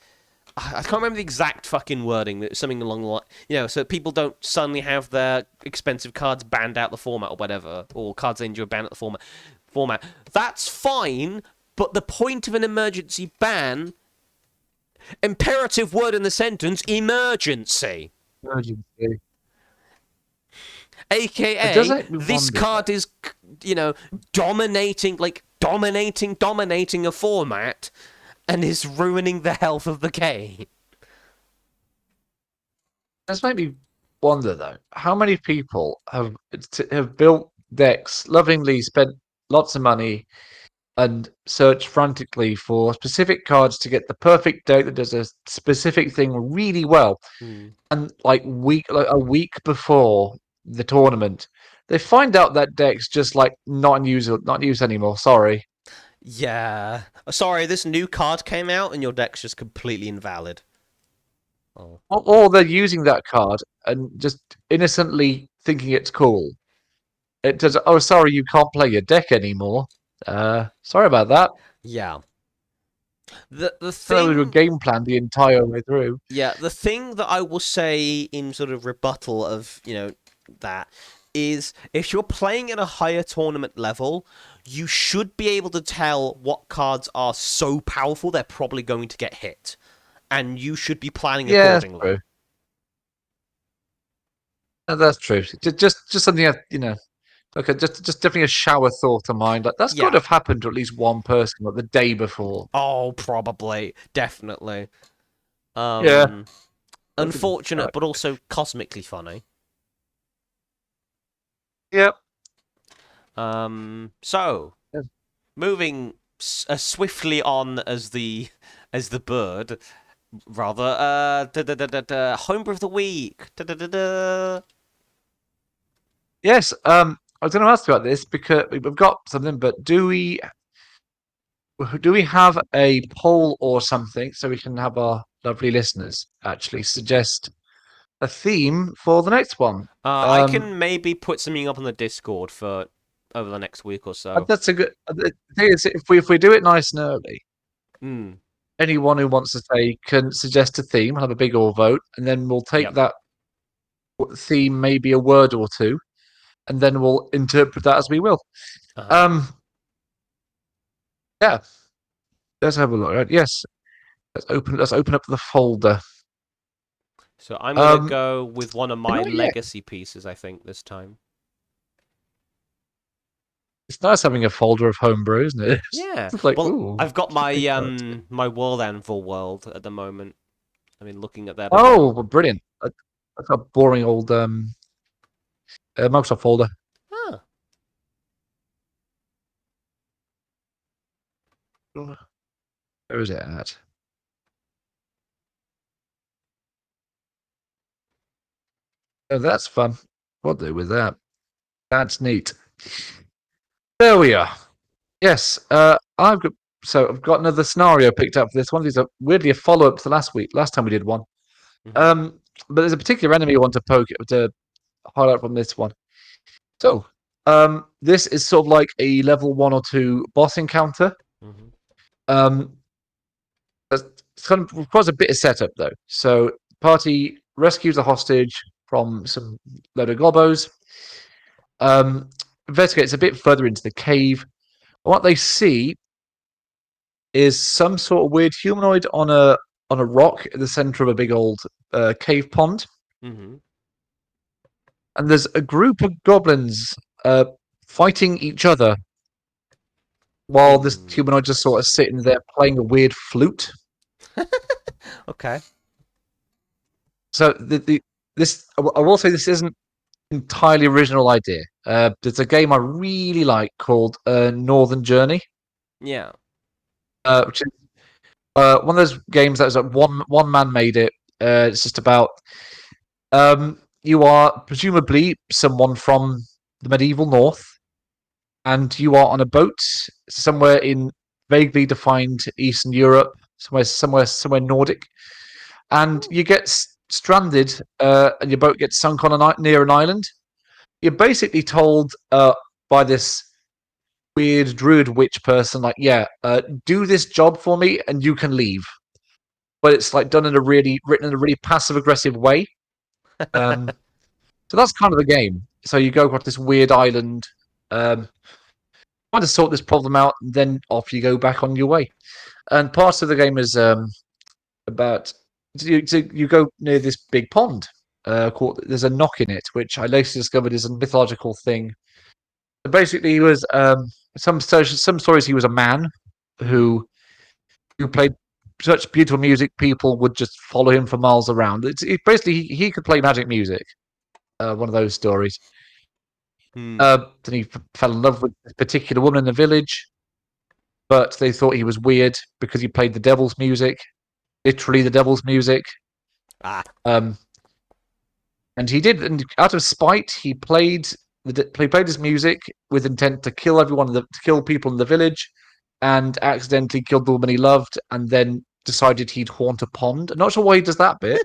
I can't remember the exact fucking wording. But something along the line, so people don't suddenly have their expensive cards banned out the format or whatever, or cards they enjoy banned out the format. That's fine, but the point of an emergency ban, imperative word in the sentence, emergency.
Emergency. It does
AKA,
make me
this
wonder.
card is, dominating a format and is ruining the health of the game.
This made me wonder though, how many people have built decks, lovingly spent lots of money, and searched frantically for specific cards to get the perfect deck that does a specific thing really well,
Hmm.
and like a week before the tournament, they find out that deck's just like not in use anymore. Sorry.
Yeah. Sorry, this new card came out and your deck's just completely invalid. Oh.
Or they're using that card and just innocently thinking it's cool. It does. Oh, sorry, you can't play your deck anymore. Sorry about that.
Yeah. The
So we were
thing
game plan the entire way through.
Yeah, the thing that I will say in sort of rebuttal of, that is if you're playing at a higher tournament level, you should be able to tell what cards are so powerful they're probably going to get hit. And you should be planning
Yeah, that's
accordingly.
true. That's true. Just something like just definitely a shower thought of mine. Like that's got to
Yeah.
have happened to at least one person like the day before.
Oh, probably. Definitely.
Yeah.
Unfortunate, but also cosmically funny.
Yep.
So,
Yeah.
moving as swiftly on as the bird, rather. Homebrew of the week.
Yes. I was going to ask about this because we've got something, but do we have a poll or something so we can have our lovely listeners actually suggest a theme for the next one?
I can maybe put something up on the Discord for over the next week or so.
That's a good. The thing is, if we do it nice and early,
Hmm.
anyone who wants to say can suggest a theme, have a big or vote, and then we'll take
Yep.
that theme, maybe a word or two, and then we'll interpret that as we will.
Uh-huh.
Yeah. Let's have a look. Right? Yes. Let's open up the folder.
So I'm gonna
Um,
go with one of my
yeah,
legacy pieces. I think this time.
it's nice having a folder of homebrew, isn't it?
Yeah.
It's like,
Well,
ooh,
I've got my
big cards.
my World Anvil world at the moment. I mean, looking at that
Oh,
again.
well, brilliant! That's a boring old Microsoft folder.
Huh.
Where is it at? Oh, that's fun. What do with that? That's neat. There we are. Yes, I've got another scenario picked up for this one. These are weirdly a follow up to last time we did one.
Hmm.
But there's a particular enemy I want to highlight from this one. So, this is sort of like a level 1 or 2 boss encounter.
Hmm.
Um, it's kind of requires a bit of setup though. So, party rescues a hostage from some load of gobos. Investigates a bit further into the cave. What they see is some sort of weird humanoid on a rock in the center of a big old cave pond,
Hmm.
and there's a group of goblins fighting each other while this humanoid just sort of sitting there playing a weird flute.
Okay.
So this I will say this isn't entirely original idea. There's a game I really like called Northern Journey,
Yeah.
which is one of those games that was like one man made it. It's just about you are presumably someone from the medieval north, and you are on a boat somewhere in vaguely defined Eastern Europe, somewhere Nordic, and you get stranded, and your boat gets sunk on near an island. You're basically told by this weird druid witch person, like, yeah, do this job for me, and you can leave. but it's like written in a really passive aggressive way. So that's kind of the game. So you go across this weird island, trying to sort this problem out, and then off you go back on your way. And part of the game is about you go near this big pond. There's a knock in it, which I later discovered is a mythological thing. Basically, he was some stories. He was a man who played such beautiful music, people would just follow him for miles around. Basically he could play magic music. One of those stories. Then he fell in love with a particular woman in the village, but they thought he was weird because he played the devil's music, literally the devil's music. And he did, and out of spite, he played his music with intent to kill to kill people in the village, and accidentally killed the woman he loved, and then decided he'd haunt a pond. I'm not sure why he does that bit.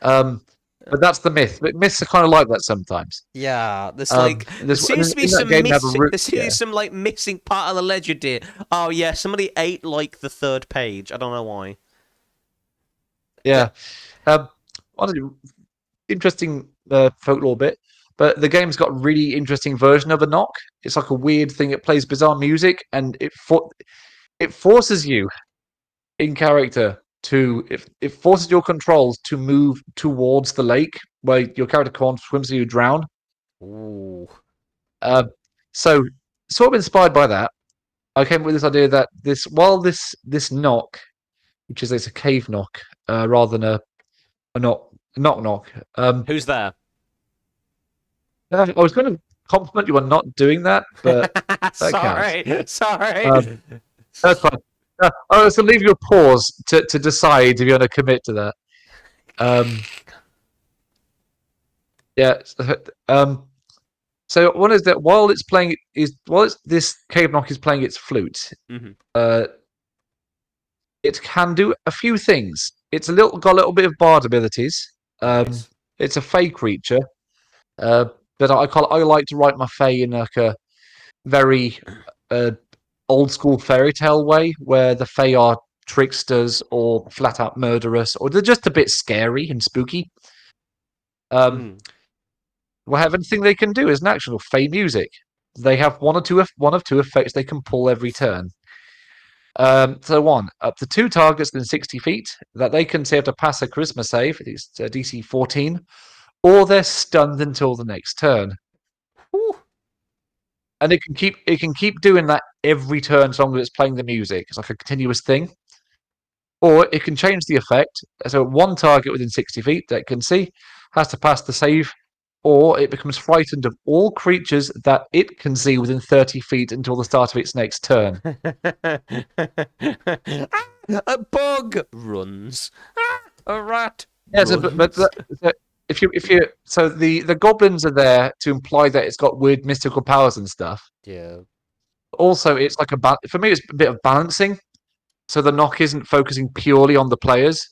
But that's the myth. But myths are kind of like that sometimes.
Yeah, there seems to be some like missing part of the legend here. Oh yeah, somebody ate like the third page. I don't know why.
Yeah, interesting folklore bit. But the game's got a really interesting version of a knock. It's like a weird thing. It plays bizarre music, and it forces you in character it forces your controls to move towards the lake where your character can't swim, so you drown.
Ooh.
So sort of inspired by that, I came up with this idea that this knock, which is a cave knock, rather than a knock.
Who's there?
I was going to compliment you on not doing that, but that
sorry.
counts.
Sorry.
That's fine. I was going to leave you a pause to decide if you're going to commit to that. Yeah. So one is that while this cave knock is playing its flute, it can do a few things. It's got a little bit of bard abilities.
Nice.
It's a fey creature, but I like to write my fey in like a very old school fairy tale way, where the Fae are tricksters or flat out murderous, or they're just a bit scary and spooky. Well, everything they can do is an actual Fae music. They have one of two effects they can pull every turn. So up to 2 targets within 60 feet that they can save to pass a charisma save. It's DC 14, or they're stunned until the next turn.
Ooh.
And it can keep doing that every turn as long as it's playing the music. It's like a continuous thing. Or it can change the effect. So 1 target within 60 feet that it can see has to pass the save, or it becomes frightened of all creatures that it can see within 30 feet until the start of its next turn.
A bug runs. A rat.
Yeah, so the goblins are there to imply that it's got weird mystical powers and stuff.
Yeah.
Also, it's like for me, it's a bit of balancing. So the knock isn't focusing purely on the players.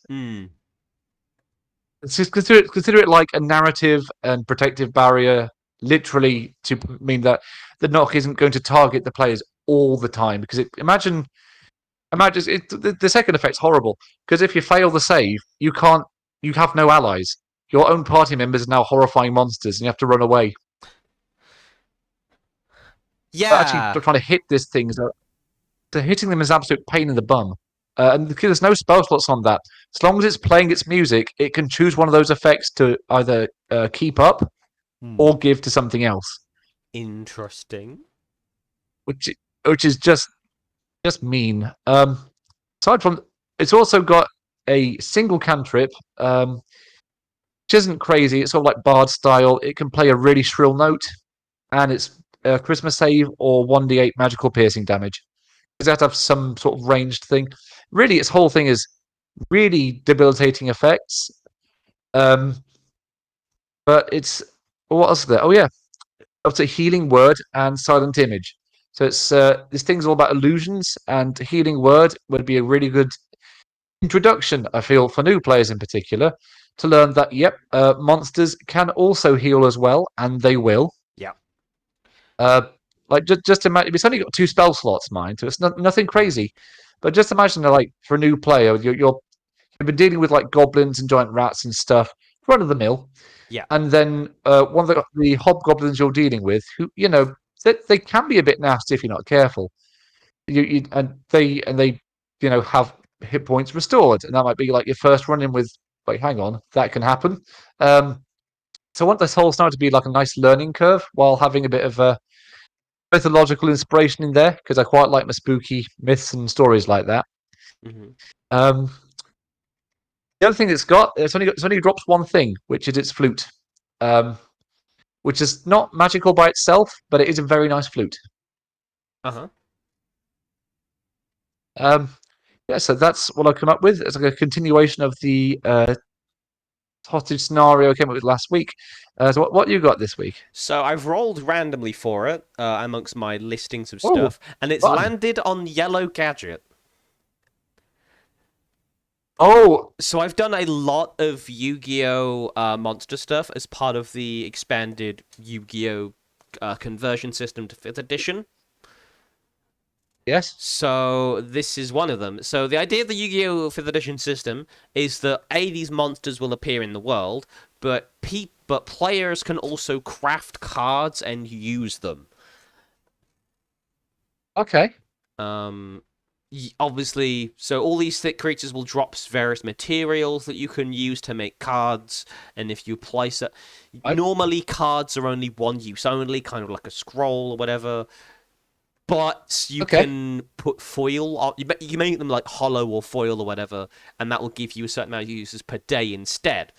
Just consider it like a narrative and protective barrier, literally to mean that the knock isn't going to target the players all the time. Because imagine the second effect's horrible. Because if you fail the save, you have no allies. Your own party members are now horrifying monsters, and you have to run away.
Yeah.
But actually, trying to hit these things, hitting them is absolute pain in the bum. And there's no spell slots on that. As long as it's playing its music, it can choose one of those effects to either keep up or give to something else.
Interesting.
Which is just mean. Aside from, it's also got a single cantrip, which isn't crazy. It's sort of like bard style. It can play a really shrill note, and it's a charisma save or 1d8 magical piercing damage. It has to have some sort of ranged thing. Really, its whole thing is really debilitating effects. But it's what else is there? Oh yeah, it's a healing word and silent image. So it's this thing's all about illusions, and healing word would be a really good introduction, I feel, for new players in particular, to learn that monsters can also heal as well, and they will.
Yeah.
Like just imagine, it's only got 2 spell slots, mind, so it's nothing crazy. But just imagine, like, for a new player, you're I've been dealing with like goblins and giant rats and stuff, run of the mill.
Yeah.
And then one of the hobgoblins you're dealing with, who they can be a bit nasty if you're not careful. And they have hit points restored, and that might be like your first run in with. Like, hang on, that can happen. So I want this whole scenario to be like a nice learning curve while having a bit of a mythological inspiration in there because I quite like my spooky myths and stories like that.
Hmm.
Um, the other thing it's only drops one thing, which is its flute, um, which is not magical by itself, but it is a very nice flute.
Uh-huh.
Um, yeah, so that's what I've come up with. It's like a continuation of the hostage scenario I came up with last week. So what you got this week?
So I've rolled randomly for it amongst my listings of
Oh,
stuff, and it's
fun.
landed on Yellow Gadget.
Oh,
So I've done a lot of Yu-Gi-Oh! Monster stuff as part of the expanded Yu-Gi-Oh! Conversion system to 5th edition.
yes.
So this is one of them. So the idea of the Yu-Gi-Oh! 5th edition system is that these monsters will appear in the world, but players can also craft cards and use them.
Okay.
Obviously, so all these thick creatures will drop various materials that you can use to make cards, and if you place it,
I,
normally cards are only one use only, kind of like a scroll or whatever. But you
okay.
can put foil on. You make them like hollow or foil or whatever, and that will give you a certain amount of uses per day instead.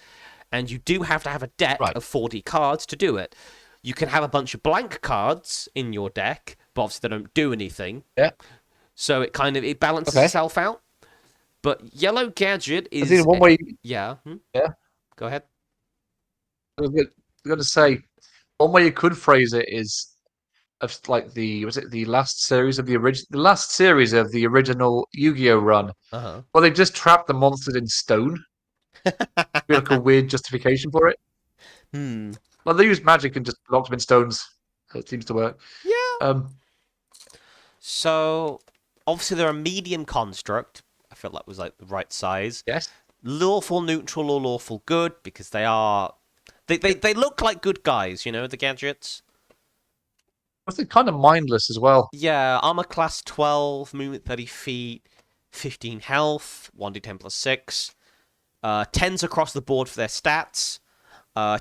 And you do have to have a deck
Right.
of 40 cards to do it. You can have a bunch of blank cards in your deck, but obviously they don't do anything.
Yeah.
So it balances
Okay.
itself out. But Yellow Gadget
I think
is
one way.
yeah.
Yeah.
Go ahead.
I was going to say one way you could phrase it is of like the last series of the original Yu-Gi-Oh run,
Uh
where they just trapped the monsters in stone. Be like a
huh.
weird justification for it.
Hmm.
Well, they use magic and just lock them in stones. It seems to work.
Yeah.
Um,
So obviously they're a medium construct. I felt that was like the right size.
yes.
Lawful neutral or lawful good because they are they look like good guys, the gadgets.
I think kind of mindless as well.
Yeah, armor class 12, movement 30 feet, 15 health, 1d10 plus 6. 10s across the board for their stats.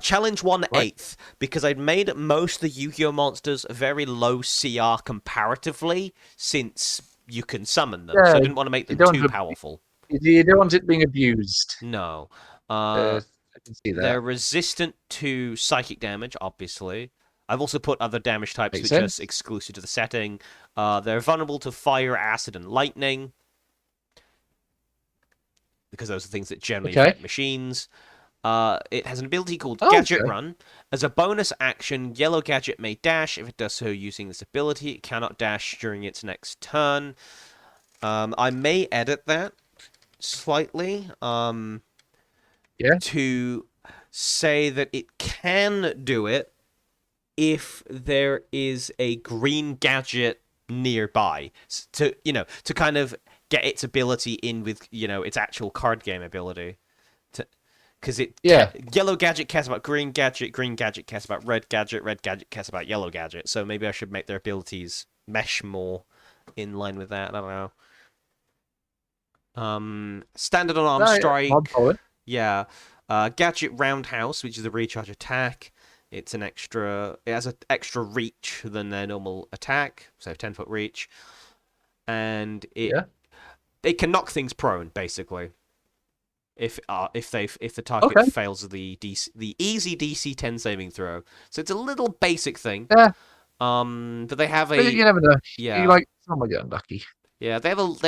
Challenge 1
Right.
8th, because I'd made most of the Yu-Gi-Oh! Monsters very low CR comparatively, since you can summon them, so
Yeah.
I didn't want to make
You
them
don't
too
want
powerful.
you don't want it being abused.
No.
Uh, I can see
They're
that.
resistant to psychic damage, obviously. I've also put other damage types
Makes
which are
sense.
exclusive to the setting. They're vulnerable to fire, acid, and lightning, because those are things that generally
Okay.
affect machines. It has an ability called
Oh,
Gadget
okay.
Run. As a bonus action, Yellow Gadget may dash. If it does so using this ability, it cannot dash during its next turn. I may edit that slightly
Yeah.
to say that it can do it if there is a green gadget nearby to kind of get its ability in with its actual card game ability, because
Yeah.
yellow gadget cares about green gadget cares about red gadget cares about yellow gadget, so maybe I should make their abilities mesh more in line with that. I don't know. Standard unarmed
No, yeah. I'm
strike.
following.
Yeah. Gadget roundhouse, which is a recharge attack. It has an extra reach than their normal attack, so 10-foot reach, and
Yeah.
it can knock things prone basically if the target
Okay.
fails the easy DC 10 saving throw. So it's a little basic thing.
Yeah.
But they have
But you never know. You
yeah.
like, oh my god, unlucky.
Yeah,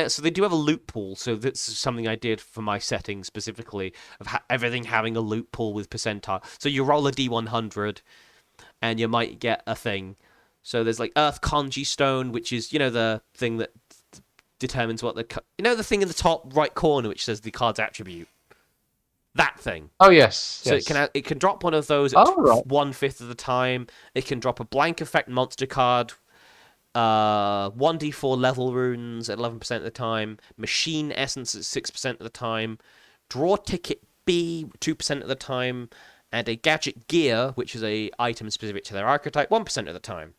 so they do have a loot pool. So this is something I did for my setting specifically of everything having a loot pool with percentile. So you roll a D100 and you might get a thing. So there's like Earth Kanji Stone, which is the thing that determines what the thing in the top right corner which says the card's attribute. That thing.
Oh yes,
So
yes.
it can drop one of those at
Oh right.
1/5 of the time. It can drop a blank effect monster card, 1d4 level runes at 11% of the time, machine essence at 6% of the time, draw ticket B 2% of the time, and a gadget gear, which is a item specific to their archetype, 1% of the time.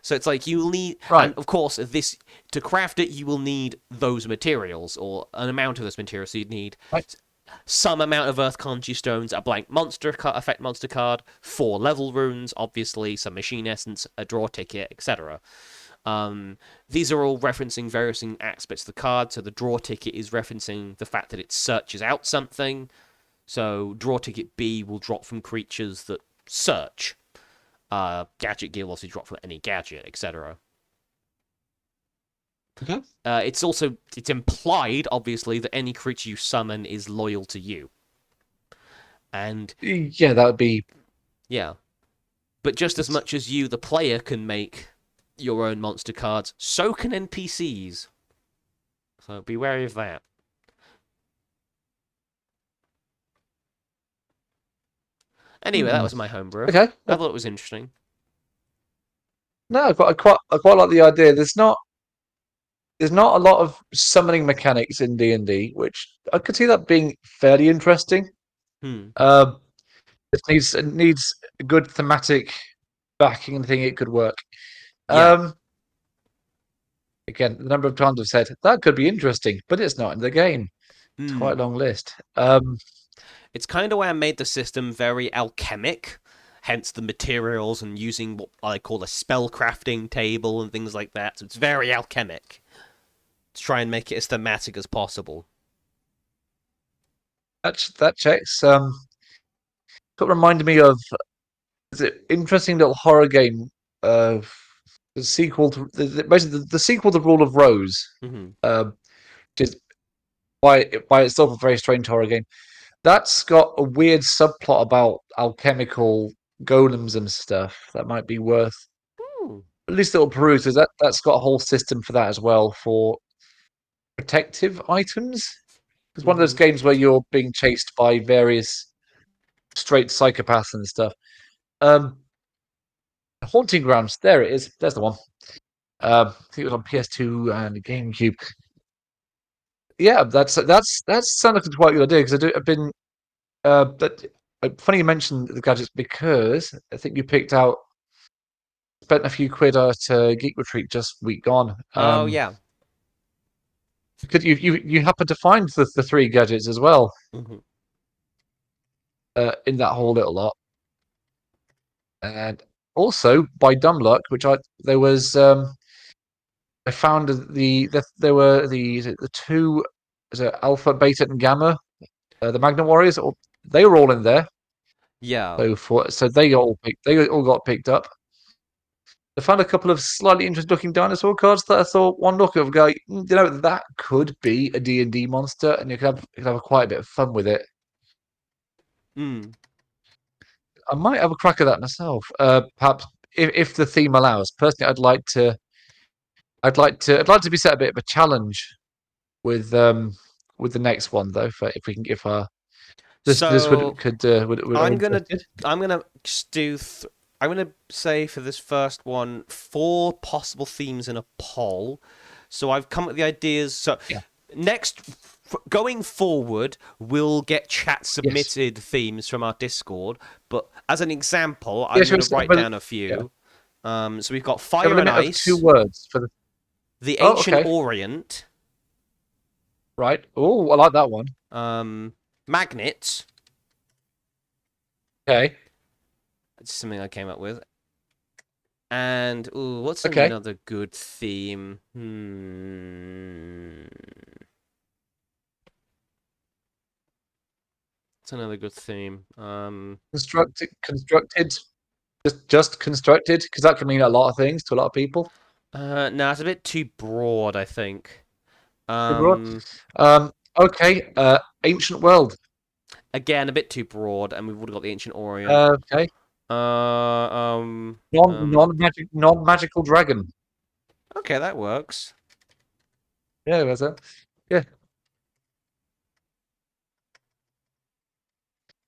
So it's like you'll need,
Right.
and of course, this to craft it, you will need those materials or an amount of those materials. So you'd need
Right.
some amount of Earth Conji stones, a blank monster effect monster card, 4 level runes, obviously, some machine essence, a draw ticket, etc. These are all referencing various aspects of the card. So the draw ticket is referencing the fact that it searches out something. So draw ticket B will drop from creatures that search. Gadget gear will also drop from any gadget, etc.
Okay.
It's implied, obviously, that any creature you summon is loyal to you. And
Yeah, that would be.
yeah, but just as much as you, the player, can make your own monster cards, so can NPCs. So be wary of that. Anyway, that was my homebrew.
Okay.
I thought it was interesting.
No, I quite like the idea. There's not a lot of summoning mechanics in D&D, which I could see that being fairly interesting.
Hmm.
Um, it needs a good thematic backing and thing it could work.
Yeah.
Again, the number of times I've said that could be interesting, but it's not in the game. It's quite
Hmm.
a long list.
It's kind of why I made the system very alchemic, hence the materials and using what I call a spell crafting table and things like that. So it's very alchemic to try and make it as thematic as possible.
That checks. It reminded me of is it interesting little horror game of the sequel to basically the sequel to Rule of Rose.
Mm-hmm.
Um, just by itself a very strange horror game. That's got a weird subplot about alchemical golems and stuff that might be worth at least a little peruse. Is that's got a whole system for that as well for protective items. It's one of those
Mm-hmm.
games where you're being chased by various straight psychopaths and stuff. Um, Haunting Grounds. There it is. There's the one. I think it was on PS2 and GameCube. Yeah, that's sounded like quite a good idea because I've been. But funny you mentioned the gadgets because I think you picked out spent a few quid at Geek Retreat just week gone.
Oh yeah.
Could you happen to find the 3 gadgets as well
Mm-hmm.
in that whole little lot? And also by dumb luck, which there was I found there were the 2 is it Alpha, Beta, and Gamma, the Magna Warriors. They were all in there.
Yeah.
So they all got picked up. I found a couple of slightly interesting-looking dinosaur cards that I thought one look of go, that could be a D&D monster, and you could have quite a bit of fun with it.
Mm.
I might have a crack at that myself. Perhaps if the theme allows. Personally, I'd like to be set a bit of a challenge with the next one though. If we can, if this would
So
could would I'm
I'm gonna
interested.
I'm gonna just do. I'm gonna say for this first one 4 possible themes in a poll. So I've come up with the ideas. So
Yeah.
next, going forward, we'll get chat
Yes.
submitted themes from our Discord. But as an example,
Yeah.
I'm gonna write down a
Yeah.
few. So we've got
Have a
fire and
limit of 2
ice,
words for the.
the
Oh,
ancient
okay.
Orient,
Right. Oh, I like that one.
magnets.
Okay.
That's something I came up with. And what's
Okay.
another good theme? Hmm. What's another good theme?
Constructed. Just constructed, because that can mean a lot of things to a lot of people.
No, it's a bit too broad, I think.
Too broad.
Um,
Okay. Ancient world.
Again, a bit too broad, and we've already got the ancient Orient.
Okay.
Uh,
Non-magical dragon.
okay, that works.
Yeah, that's it. Yeah.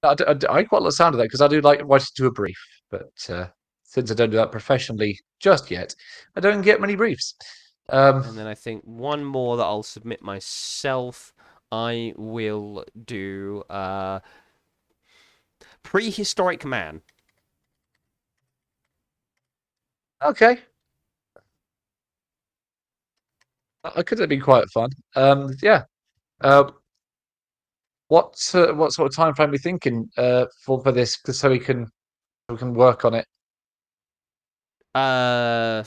I quite like the sound of that because I do like writing to a brief, but since I don't do that professionally just yet, I don't get many briefs. Um,
And then I think one more that I'll submit myself. I will do prehistoric man.
Okay, that could have been quite fun. Yeah. Uh, what sort of time frame are we thinking for this, so we can work on it?
Uh,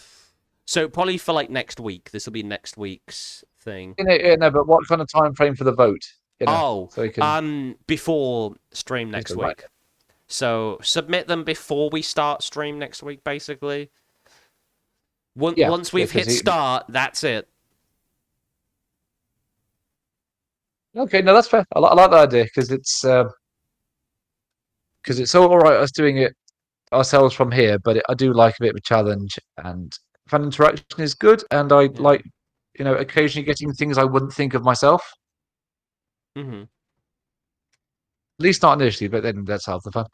so probably for like next week. This will be next week's thing.
No, but what kind of time frame for the vote?
Oh,
So we can
before stream
use
next
the right.
week. So submit them before we start stream next week, basically.
Yeah,
Once
yeah,
we've
because
hit start, that's it.
okay, no, that's fair. I like that idea because it's all right us doing it ourselves from here, but I do like a bit of a challenge, and fan interaction is good, and I
Yeah.
like occasionally getting things I wouldn't think of myself.
Mm-hmm.
At least not initially, but then that's half the fun.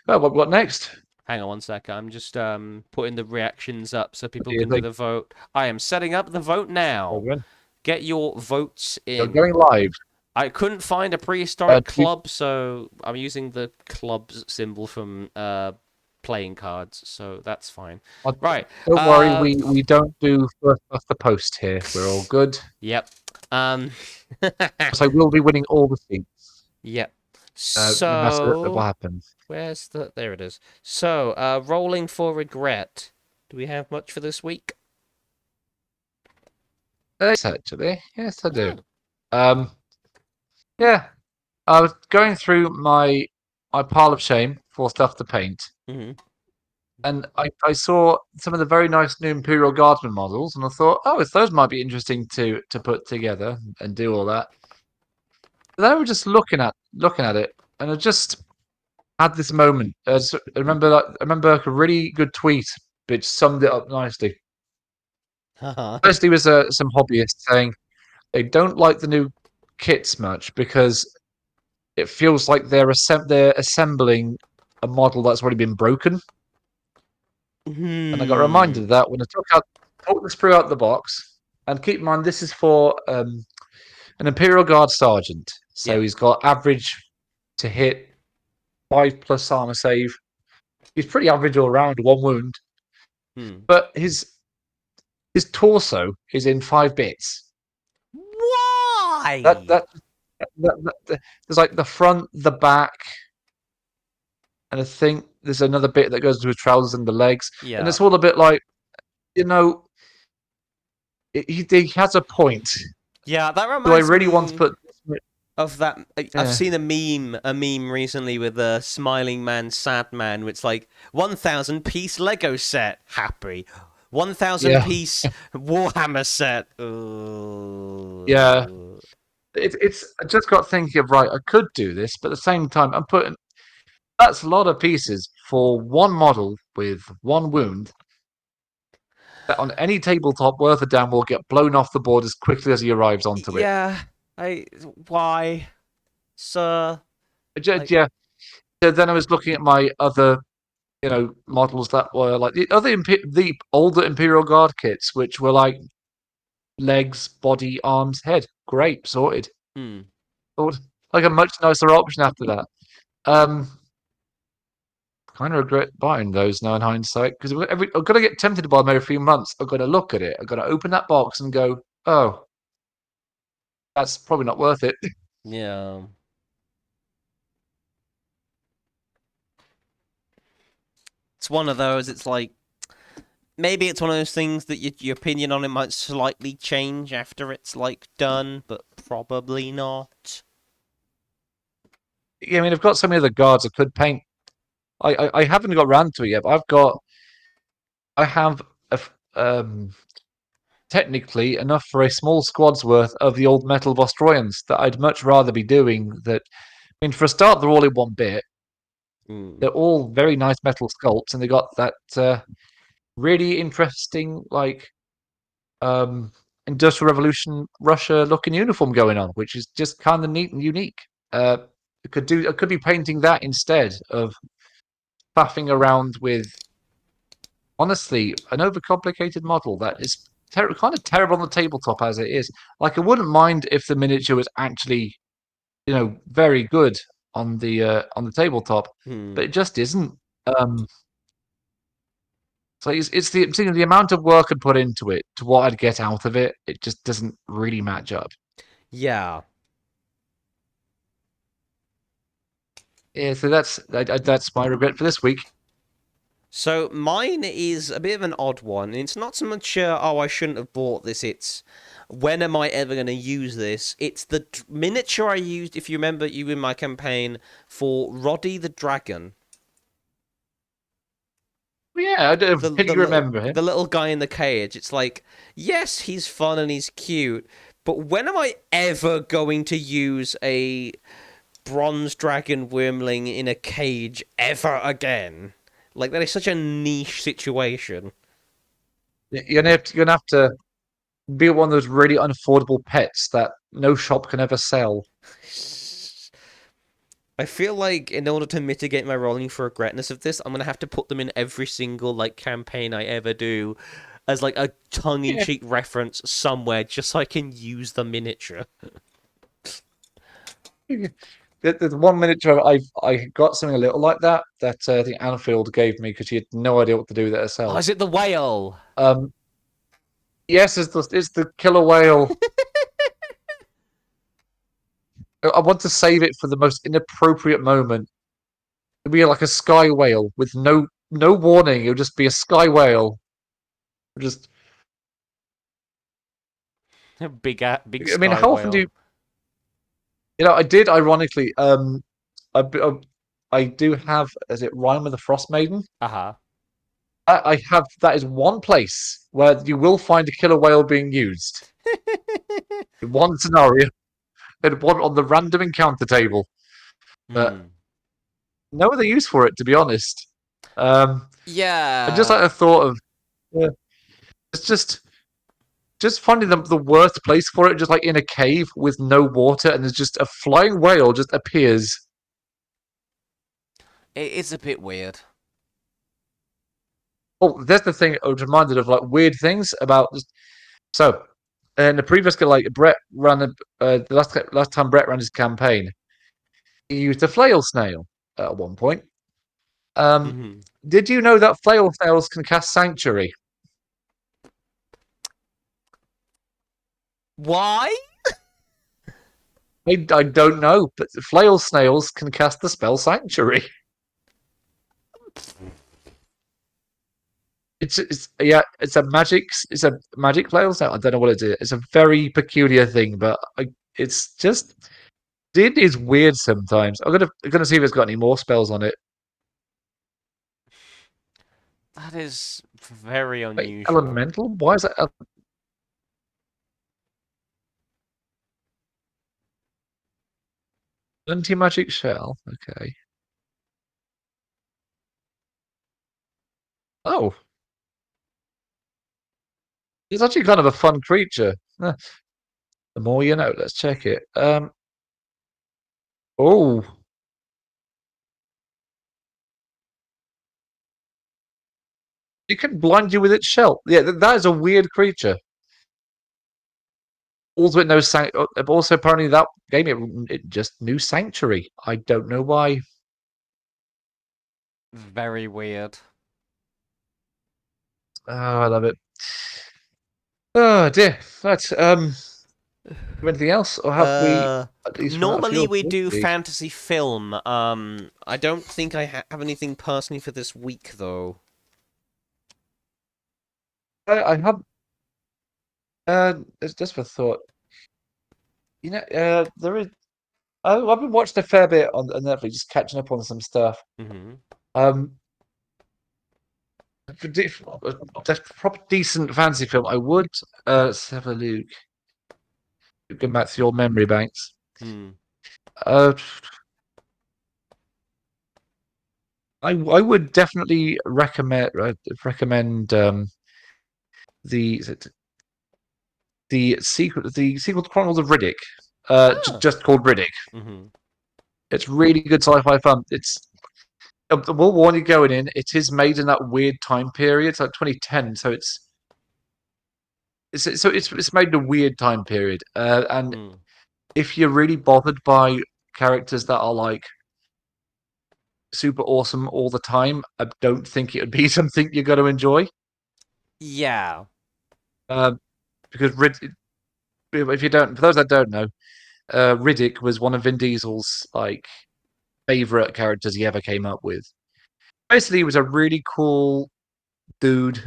Well, what next?
Hang on one sec. I'm just putting the reactions up so
What
people
do you
can do
think?
the vote. I am setting up the vote now.
Children?
Get your votes
You're
in.
going live.
I couldn't find a prehistoric
Do
club, so I'm using the club's symbol from playing cards, so that's fine. Right.
don't worry, we don't do first past the post here. We're all good.
Yep. Um.
So I will be winning all the seats,
Yep.
no matter what
So
happens.
where's the? There it is. So, rolling for regret. Do we have much for this week?
Yes, actually, yes, I do.
Oh.
Um, yeah, I was going through my pile of shame for stuff to paint,
Hmm.
and I saw some of the very nice new Imperial Guardsman models, and I thought, oh, those might be interesting to put together and do all that. But then I was just looking at it, and I just had this moment. I remember like a really good tweet which summed it up nicely.
Haha.
Firstly, was some hobbyists saying they don't like the new kits much because it feels like they're assembling a model that's already been broken. And I got reminded
Hmm.
of that when I took the sprue out of the box. And keep in mind, this is for an Imperial Guard sergeant, so
Yeah.
he's got average to hit 5+ armor save. He's pretty average all around, one wound,
Hmm.
but his torso is in 5 bits. That
Why?
that, there's like the front, the back, and I think there's another bit that goes to his trousers and the legs, and
Yeah.
it's all a bit like you know he has a point.
Yeah, that
Do I
reminds
really want to
me
put?
of that. I've
Yeah,
seen a meme recently with a smiling man, sad man. It's like 1,000 piece Lego set, happy. 1,000
yeah,
piece Warhammer set.
yeah.
Ooh.
It's. I just got thinking of right. I could do this, but at the same time, I'm putting that's a lot of pieces for one model with one wound. That on any tabletop worth a damn will get blown off the board as quickly as he arrives onto it.
Yeah, I. Why, sir? Like,
Yeah. Then I was looking at my other models that were like the older Imperial Guard kits, which were like legs, body, arms, head. Great, sorted.
hmm.
Thought like a much nicer option after that. Um, kind of regret buying those now in hindsight because I've got to get tempted to buy them every few months. I've got to look at it. I've got to open that box and go, oh, that's probably not worth it.
Yeah. It's one of those. It's like maybe it's one of those things that your opinion on it might slightly change after it's like done, but probably not.
Yeah, I mean, I've got so many other guards I could paint. I haven't got round to it yet, but I have a, technically enough for a small squad's worth of the old metal Vostroyans that I'd much rather be doing that. I mean, for a start, they're all in one bit.
Mm.
They're all very nice metal sculpts, and they got that really interesting, like, Industrial Revolution Russia looking uniform going on, which is just kind of neat and unique. I could be painting that instead of faffing around with, honestly, an overcomplicated model that is kind of terrible on the tabletop as it is. Like, I wouldn't mind if the miniature was actually very good on the tabletop,
Hmm.
but it just isn't. So it's the amount of work I'd put into it to what I'd get out of it. It just doesn't really match up.
Yeah.
Yeah, so that's my regret for this week.
So mine is a bit of an odd one. It's not so much, oh, I shouldn't have bought this. It's when am I ever going to use this? It's the miniature I used, if you remember, you in my campaign for Roddy the Dragon.
Yeah, I don't
The
really
little
remember him.
the little guy in the cage. It's like, yes, he's fun and he's cute, but when am I ever going to use a bronze dragon wormling in a cage ever again? Like that is such a niche situation.
You're gonna have to be one of those really unaffordable pets that no shop can ever sell.
I feel like in order to mitigate my rolling for regretness of this, I'm gonna have to put them in every single like campaign I ever do as like a
Yeah.
tongue-in-cheek reference somewhere, just so I can use the miniature.
There's one miniature I got something a little like that I think Anfield gave me because she had no idea what to do with it
Oh,
herself.
is it the whale?
Um, yes, it's the killer whale. I want to save it for the most inappropriate moment. It'd be like a sky whale with no warning. It would just be a sky whale. Just
A big
I mean,
sky
how often do
whale.
I did ironically I I do have, is it Rhyme with the Frost Maiden?
Uh-huh.
I have, that is one place where you will find a killer whale being used. In one scenario, and one on the random encounter table. But
Hmm.
no other use for it, to be honest. Um, I just like
Yeah.
the thought of uh, it's just finding the worst place for it, just like in a cave with no water, and there's just a flying whale just appears.
It's a bit weird.
Oh, that's the thing. I was reminded of like weird things about. So, in the previous, like Brett ran the last time Brett ran his campaign, he used a flail snail at one point. Um,
Hmm.
did you know that flail snails can cast Sanctuary?
Why?
I don't know, but flail snails can cast the spell Sanctuary. It's a magic flail snail. I don't know what it is. It's a very peculiar thing, but it's just it is weird sometimes. I'm gonna see if it's got any more spells on it.
That is very
Wait,
unusual.
elemental? Why is that anti-magic shell? Okay. Oh, it's actually kind of a fun creature. The more you know. Let's check it. Oh, it can blind you with its shell. Yeah, that is a weird creature. Also, it knows. Also, apparently, that game it just knew Sanctuary. I don't know why.
Very weird.
Oh, I love it. Oh dear. That's anything else, or have we
Uh,
at least run out of
Normally
fuel
we
for this
do
week?
fantasy film. I don't think I have anything personally for this week though.
I have. It's just for thought. There is. I've been watching a fair bit on Netflix, just catching up on some stuff.
Hmm.
Um, a proper decent fantasy film. I would. Let's have a look. Go back to your memory banks.
Hmm.
Uh, I would definitely recommend the is it the sequel to Chronicles of Riddick.
Ah.
Just called Riddick.
Hmm.
It's really good sci-fi fun. It's we'll warn you going in. It is made in that weird time period, it's like 2010. So it's made in a weird time period. And
Hmm.
if you're really bothered by characters that are like super awesome all the time, I don't think it would be something you're going to enjoy.
Yeah.
Because if you don't, for those that don't know, Riddick was one of Vin Diesel's like favorite characters he ever came up with. Basically, he was a really cool dude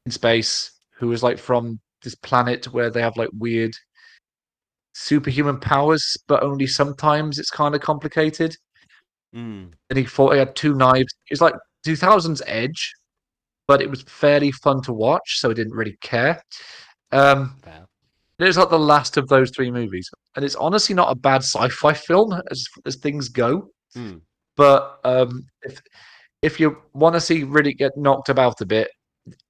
in space who was like from this planet where they have like weird superhuman powers, but only sometimes it's kind of complicated.
Mm.
And he thought he had two knives. It was like 2000's Edge, but it was fairly fun to watch, so I didn't really care.
Fair.
It was like the last of those three movies, and it's honestly not a bad sci-fi film as things go.
Mm.
But if you want to see Riddick get knocked about a bit,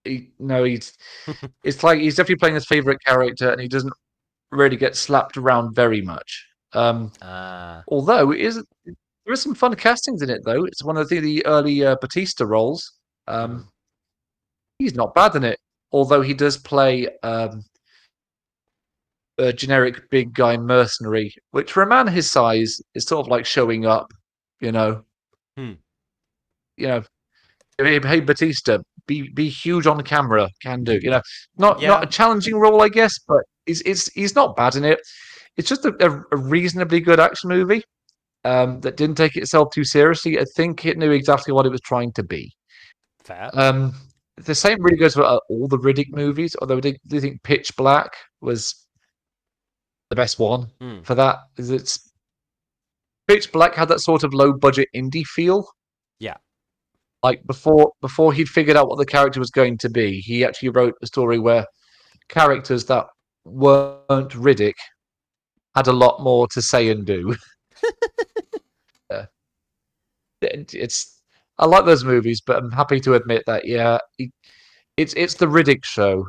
it's like he's definitely playing his favorite character, and he doesn't really get slapped around very much.
Ah.
Although there is some fun castings in it, though. It's one of the early Batista roles.
Mm.
He's not bad in it, although he does play a generic big guy mercenary, which for a man his size is sort of like showing up. You know,
Hmm.
you know. Hey Batista, be huge on camera, can do. Not a
Yeah.
challenging role, I guess, but he's not bad in it. It's just a reasonably good action movie that didn't take itself too seriously. I think it knew exactly what it was trying to be.
Fair.
Um, the same really goes for all the Riddick movies, although I do think Pitch Black was the best one
Mm.
for that. Is it's Pitch Black had that sort of low budget indie feel.
Yeah.
Like before he'd figured out what the character was going to be, he actually wrote a story where characters that weren't Riddick had a lot more to say and do. Uh, it's I like those movies, but I'm happy to admit that it's the Riddick show.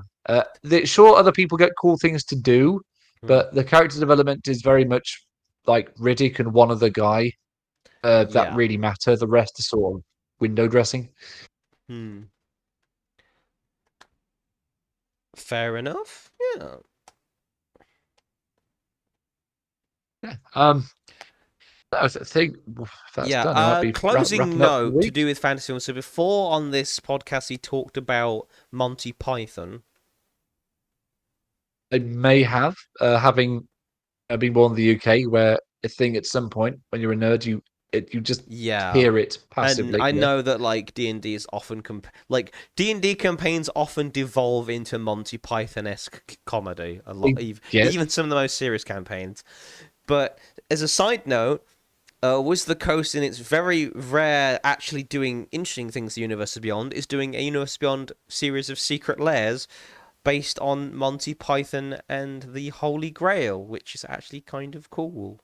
Sure, other people get cool things to do,
Mm.
but the character development is very much like Riddick and one other guy that
Yeah.
really matter. The rest is sort of window dressing.
Hmm. Fair enough. Yeah.
Yeah. I think if that's
Yeah.
done, it might be
Closing
wrapping up for the
note to
week.
do with fantasy films. So before on this podcast, he talked about Monty Python.
I may have, having been born in the UK, where a thing at some point when you're a nerd, you just
Yeah.
hear it
And
passively.
I
Yeah.
know that like D&D is often like D&D campaigns often devolve into Monty Python-esque comedy a lot,
Yeah.
even some of the most serious campaigns. But as a side note, Wizard of the Coast, in its very rare actually doing interesting things, the Universe Beyond is doing a Universe Beyond series of secret lairs based on Monty Python and the Holy Grail, which is actually kind of cool.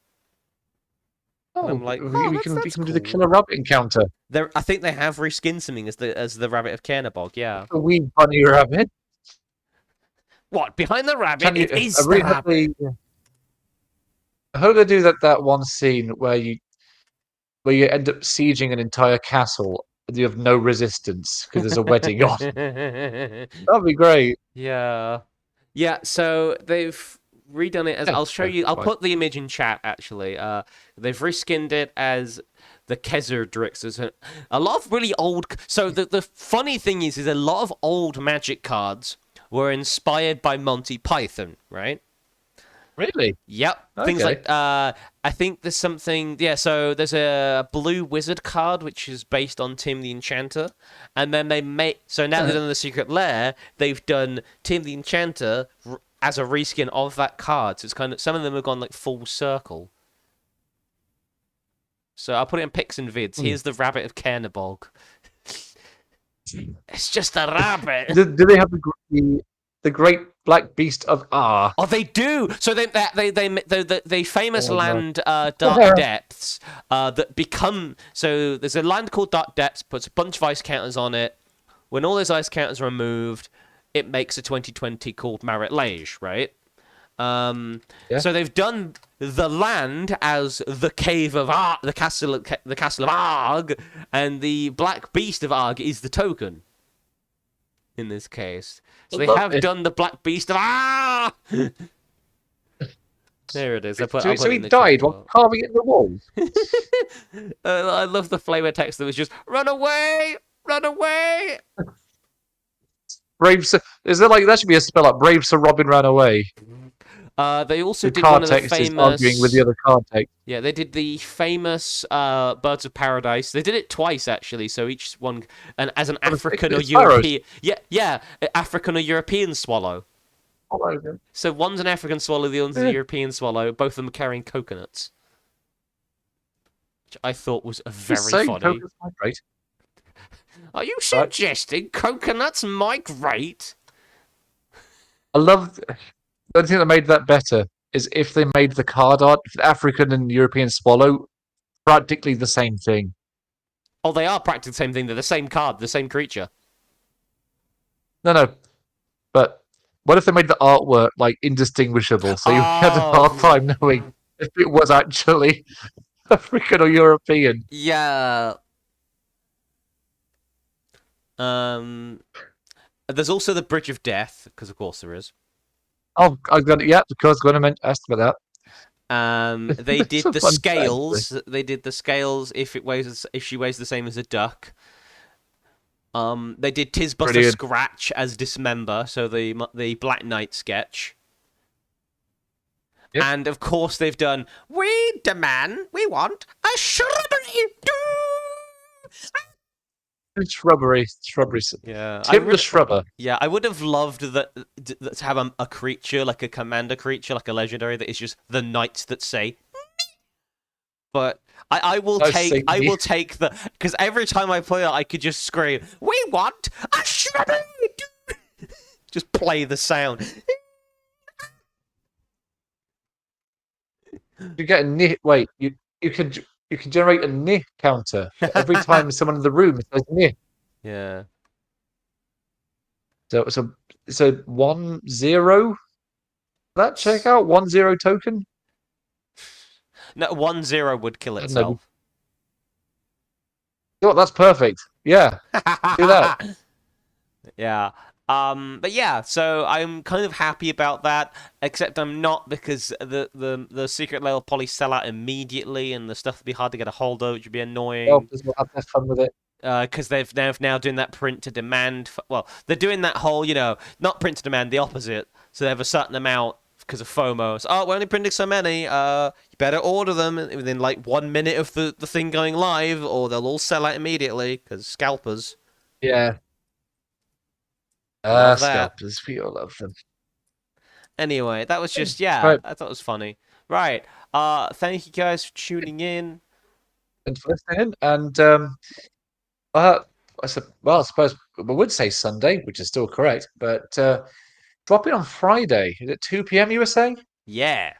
And I'm
Oh,
like, oh,
we
that's
can do the
cool.
killer rabbit encounter.
I think they have reskinned something as the Rabbit of Cairnbog. Yeah.
A wee bunny rabbit.
What behind the rabbit?
Can you?
It
I
is the
really hope
rabbit.
I hope they do that one scene where you end up sieging an entire castle and you have no resistance because there's a wedding on. That'd be great.
Yeah. Yeah, so they've redone it as
Yeah,
I'll show
yeah,
you. I'll
fine.
put the image in chat actually. They've reskinned it as the Keserdrix. There's a lot of really old. So the funny thing is a lot of old magic cards were inspired by Monty Python, right?
Really?
Yep. Things
Okay.
like I think there's something so there's a blue wizard card which is based on Tim the Enchanter, and then they make so now they've done the secret lair, they've done Tim the Enchanter as a reskin of that card. So it's kind of some of them have gone like full circle. So I'll put it in pics and vids.
Hmm.
Here's the rabbit of Cairnbog. It's just a rabbit.
Do they have the great black beast of Ah?
Oh, they do. So they famous
Oh, no.
land Dark Depths that become so there's a land called Dark Depths, puts a bunch of ice counters on it. When all those ice counters are removed, it makes a 2020 called Marit Lage, right?
Yeah.
So they've done the land as the cave of Arg, the castle of Arg, and the black beast of Arg is the token. In this case, so they have
Lovely.
done the black beast of There it is. I'll
So,
put
so
it
he
in the chat
died
as
while
well.
carving it in the wall.
I love the flavor text that was just "Run away, run away."
Brave Sir, is there like that should be a spell up? Brave Sir Robin ran away.
They also
The
did one
card
of the
text is arguing with the
famous.
other card text.
Yeah, they did the famous Birds of Paradise. They did it twice actually, so each one, and as an African or
It's sparrows.
European, yeah, African or European swallow. So one's an African swallow, the other's a
Yeah.
European swallow. Both of them are carrying coconuts, which I thought was
Just
very
saying,
funny.
tokens migrate.
Are you
Right.
suggesting coconuts migrate?
I love the only thing that made that better is if they made the card art for the African and European swallow practically the same thing.
Oh, they are practically the same thing. They're the same card, the same creature.
No, but what if they made the artwork like indistinguishable, so you had a hard
Oh,
time knowing if it was actually African or European?
yeah. Um, there's also the Bridge of Death, because of course there is.
Oh, I'm gonna because I'm gonna ask about that.
They
It's
did
a
the
fun fact.
scales. They did the scales if she weighs the same as a duck. They did Tisbuster
Brilliant.
Scratch as Dismember, so the Black Knight sketch.
Yep.
And of course they've done. We want a shrubbery.
Shrubbery.
Yeah,
Tim the Shrubber.
Yeah, I would have loved that to have a creature like a commander creature, like a legendary that is just the knights that say. But I will take the because every time I play it, I could just scream, "We want a shrubbery!" Just play the sound.
You get a wait. You can generate a nih counter for every time someone in the room says nih.
Yeah.
So 1-0. That check out 1-0 token.
No, 1-0 would kill
I don't know.
itself.
Oh, that's perfect. Yeah, do that.
Yeah. But yeah, so I'm kind of happy about that, except I'm not because the secret level probably sell out immediately and the stuff would be hard to get a hold of, which would be annoying.
Well, we'll have fun with it.
Because they've now doing that print to demand. Well, they're doing that whole, not print to demand, the opposite. So they have a certain amount because of FOMO. So, oh, we're only printing so many. You better order them within like 1 minute of the thing going live, or they'll all sell out immediately because scalpers.
Yeah.
Love that.
Scalpers. We all love them.
Anyway, that was just
Right.
I thought it was funny. Right. Thank you guys for tuning in.
And for listening. And I suppose we would say Sunday, which is still correct, but drop in on Friday. Is it 2 p.m. you were saying?
Yeah.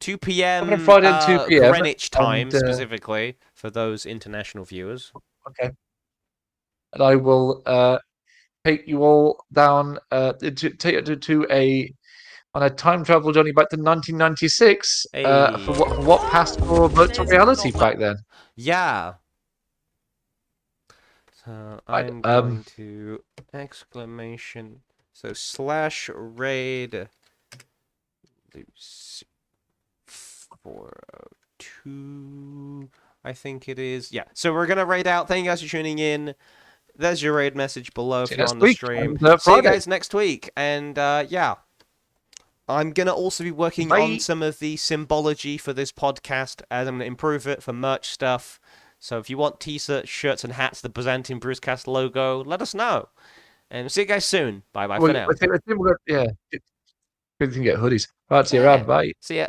2
Drop in on
p.m.
Friday at 2 p.m.
Greenwich time,
and,
specifically, for those international viewers.
Okay. And I will take you all down on a time travel journey back to 1996 for what passed for virtual reality back then.
Yeah. So I'm going to exclamation. So /raid 402. I think it is. Yeah. So we're gonna raid out. Thank you guys for tuning in. There's your raid message below if you're on the stream. See you guys next week. And yeah. I'm going to also be working on some of the symbology for this podcast as I'm going to improve it for merch stuff. So if you want t-shirts and hats, the Byzantian brewscast logo, let us know. And see you guys soon. Bye-bye for now.
Yeah. We can get hoodies. Right, see you around. Bye.
See ya.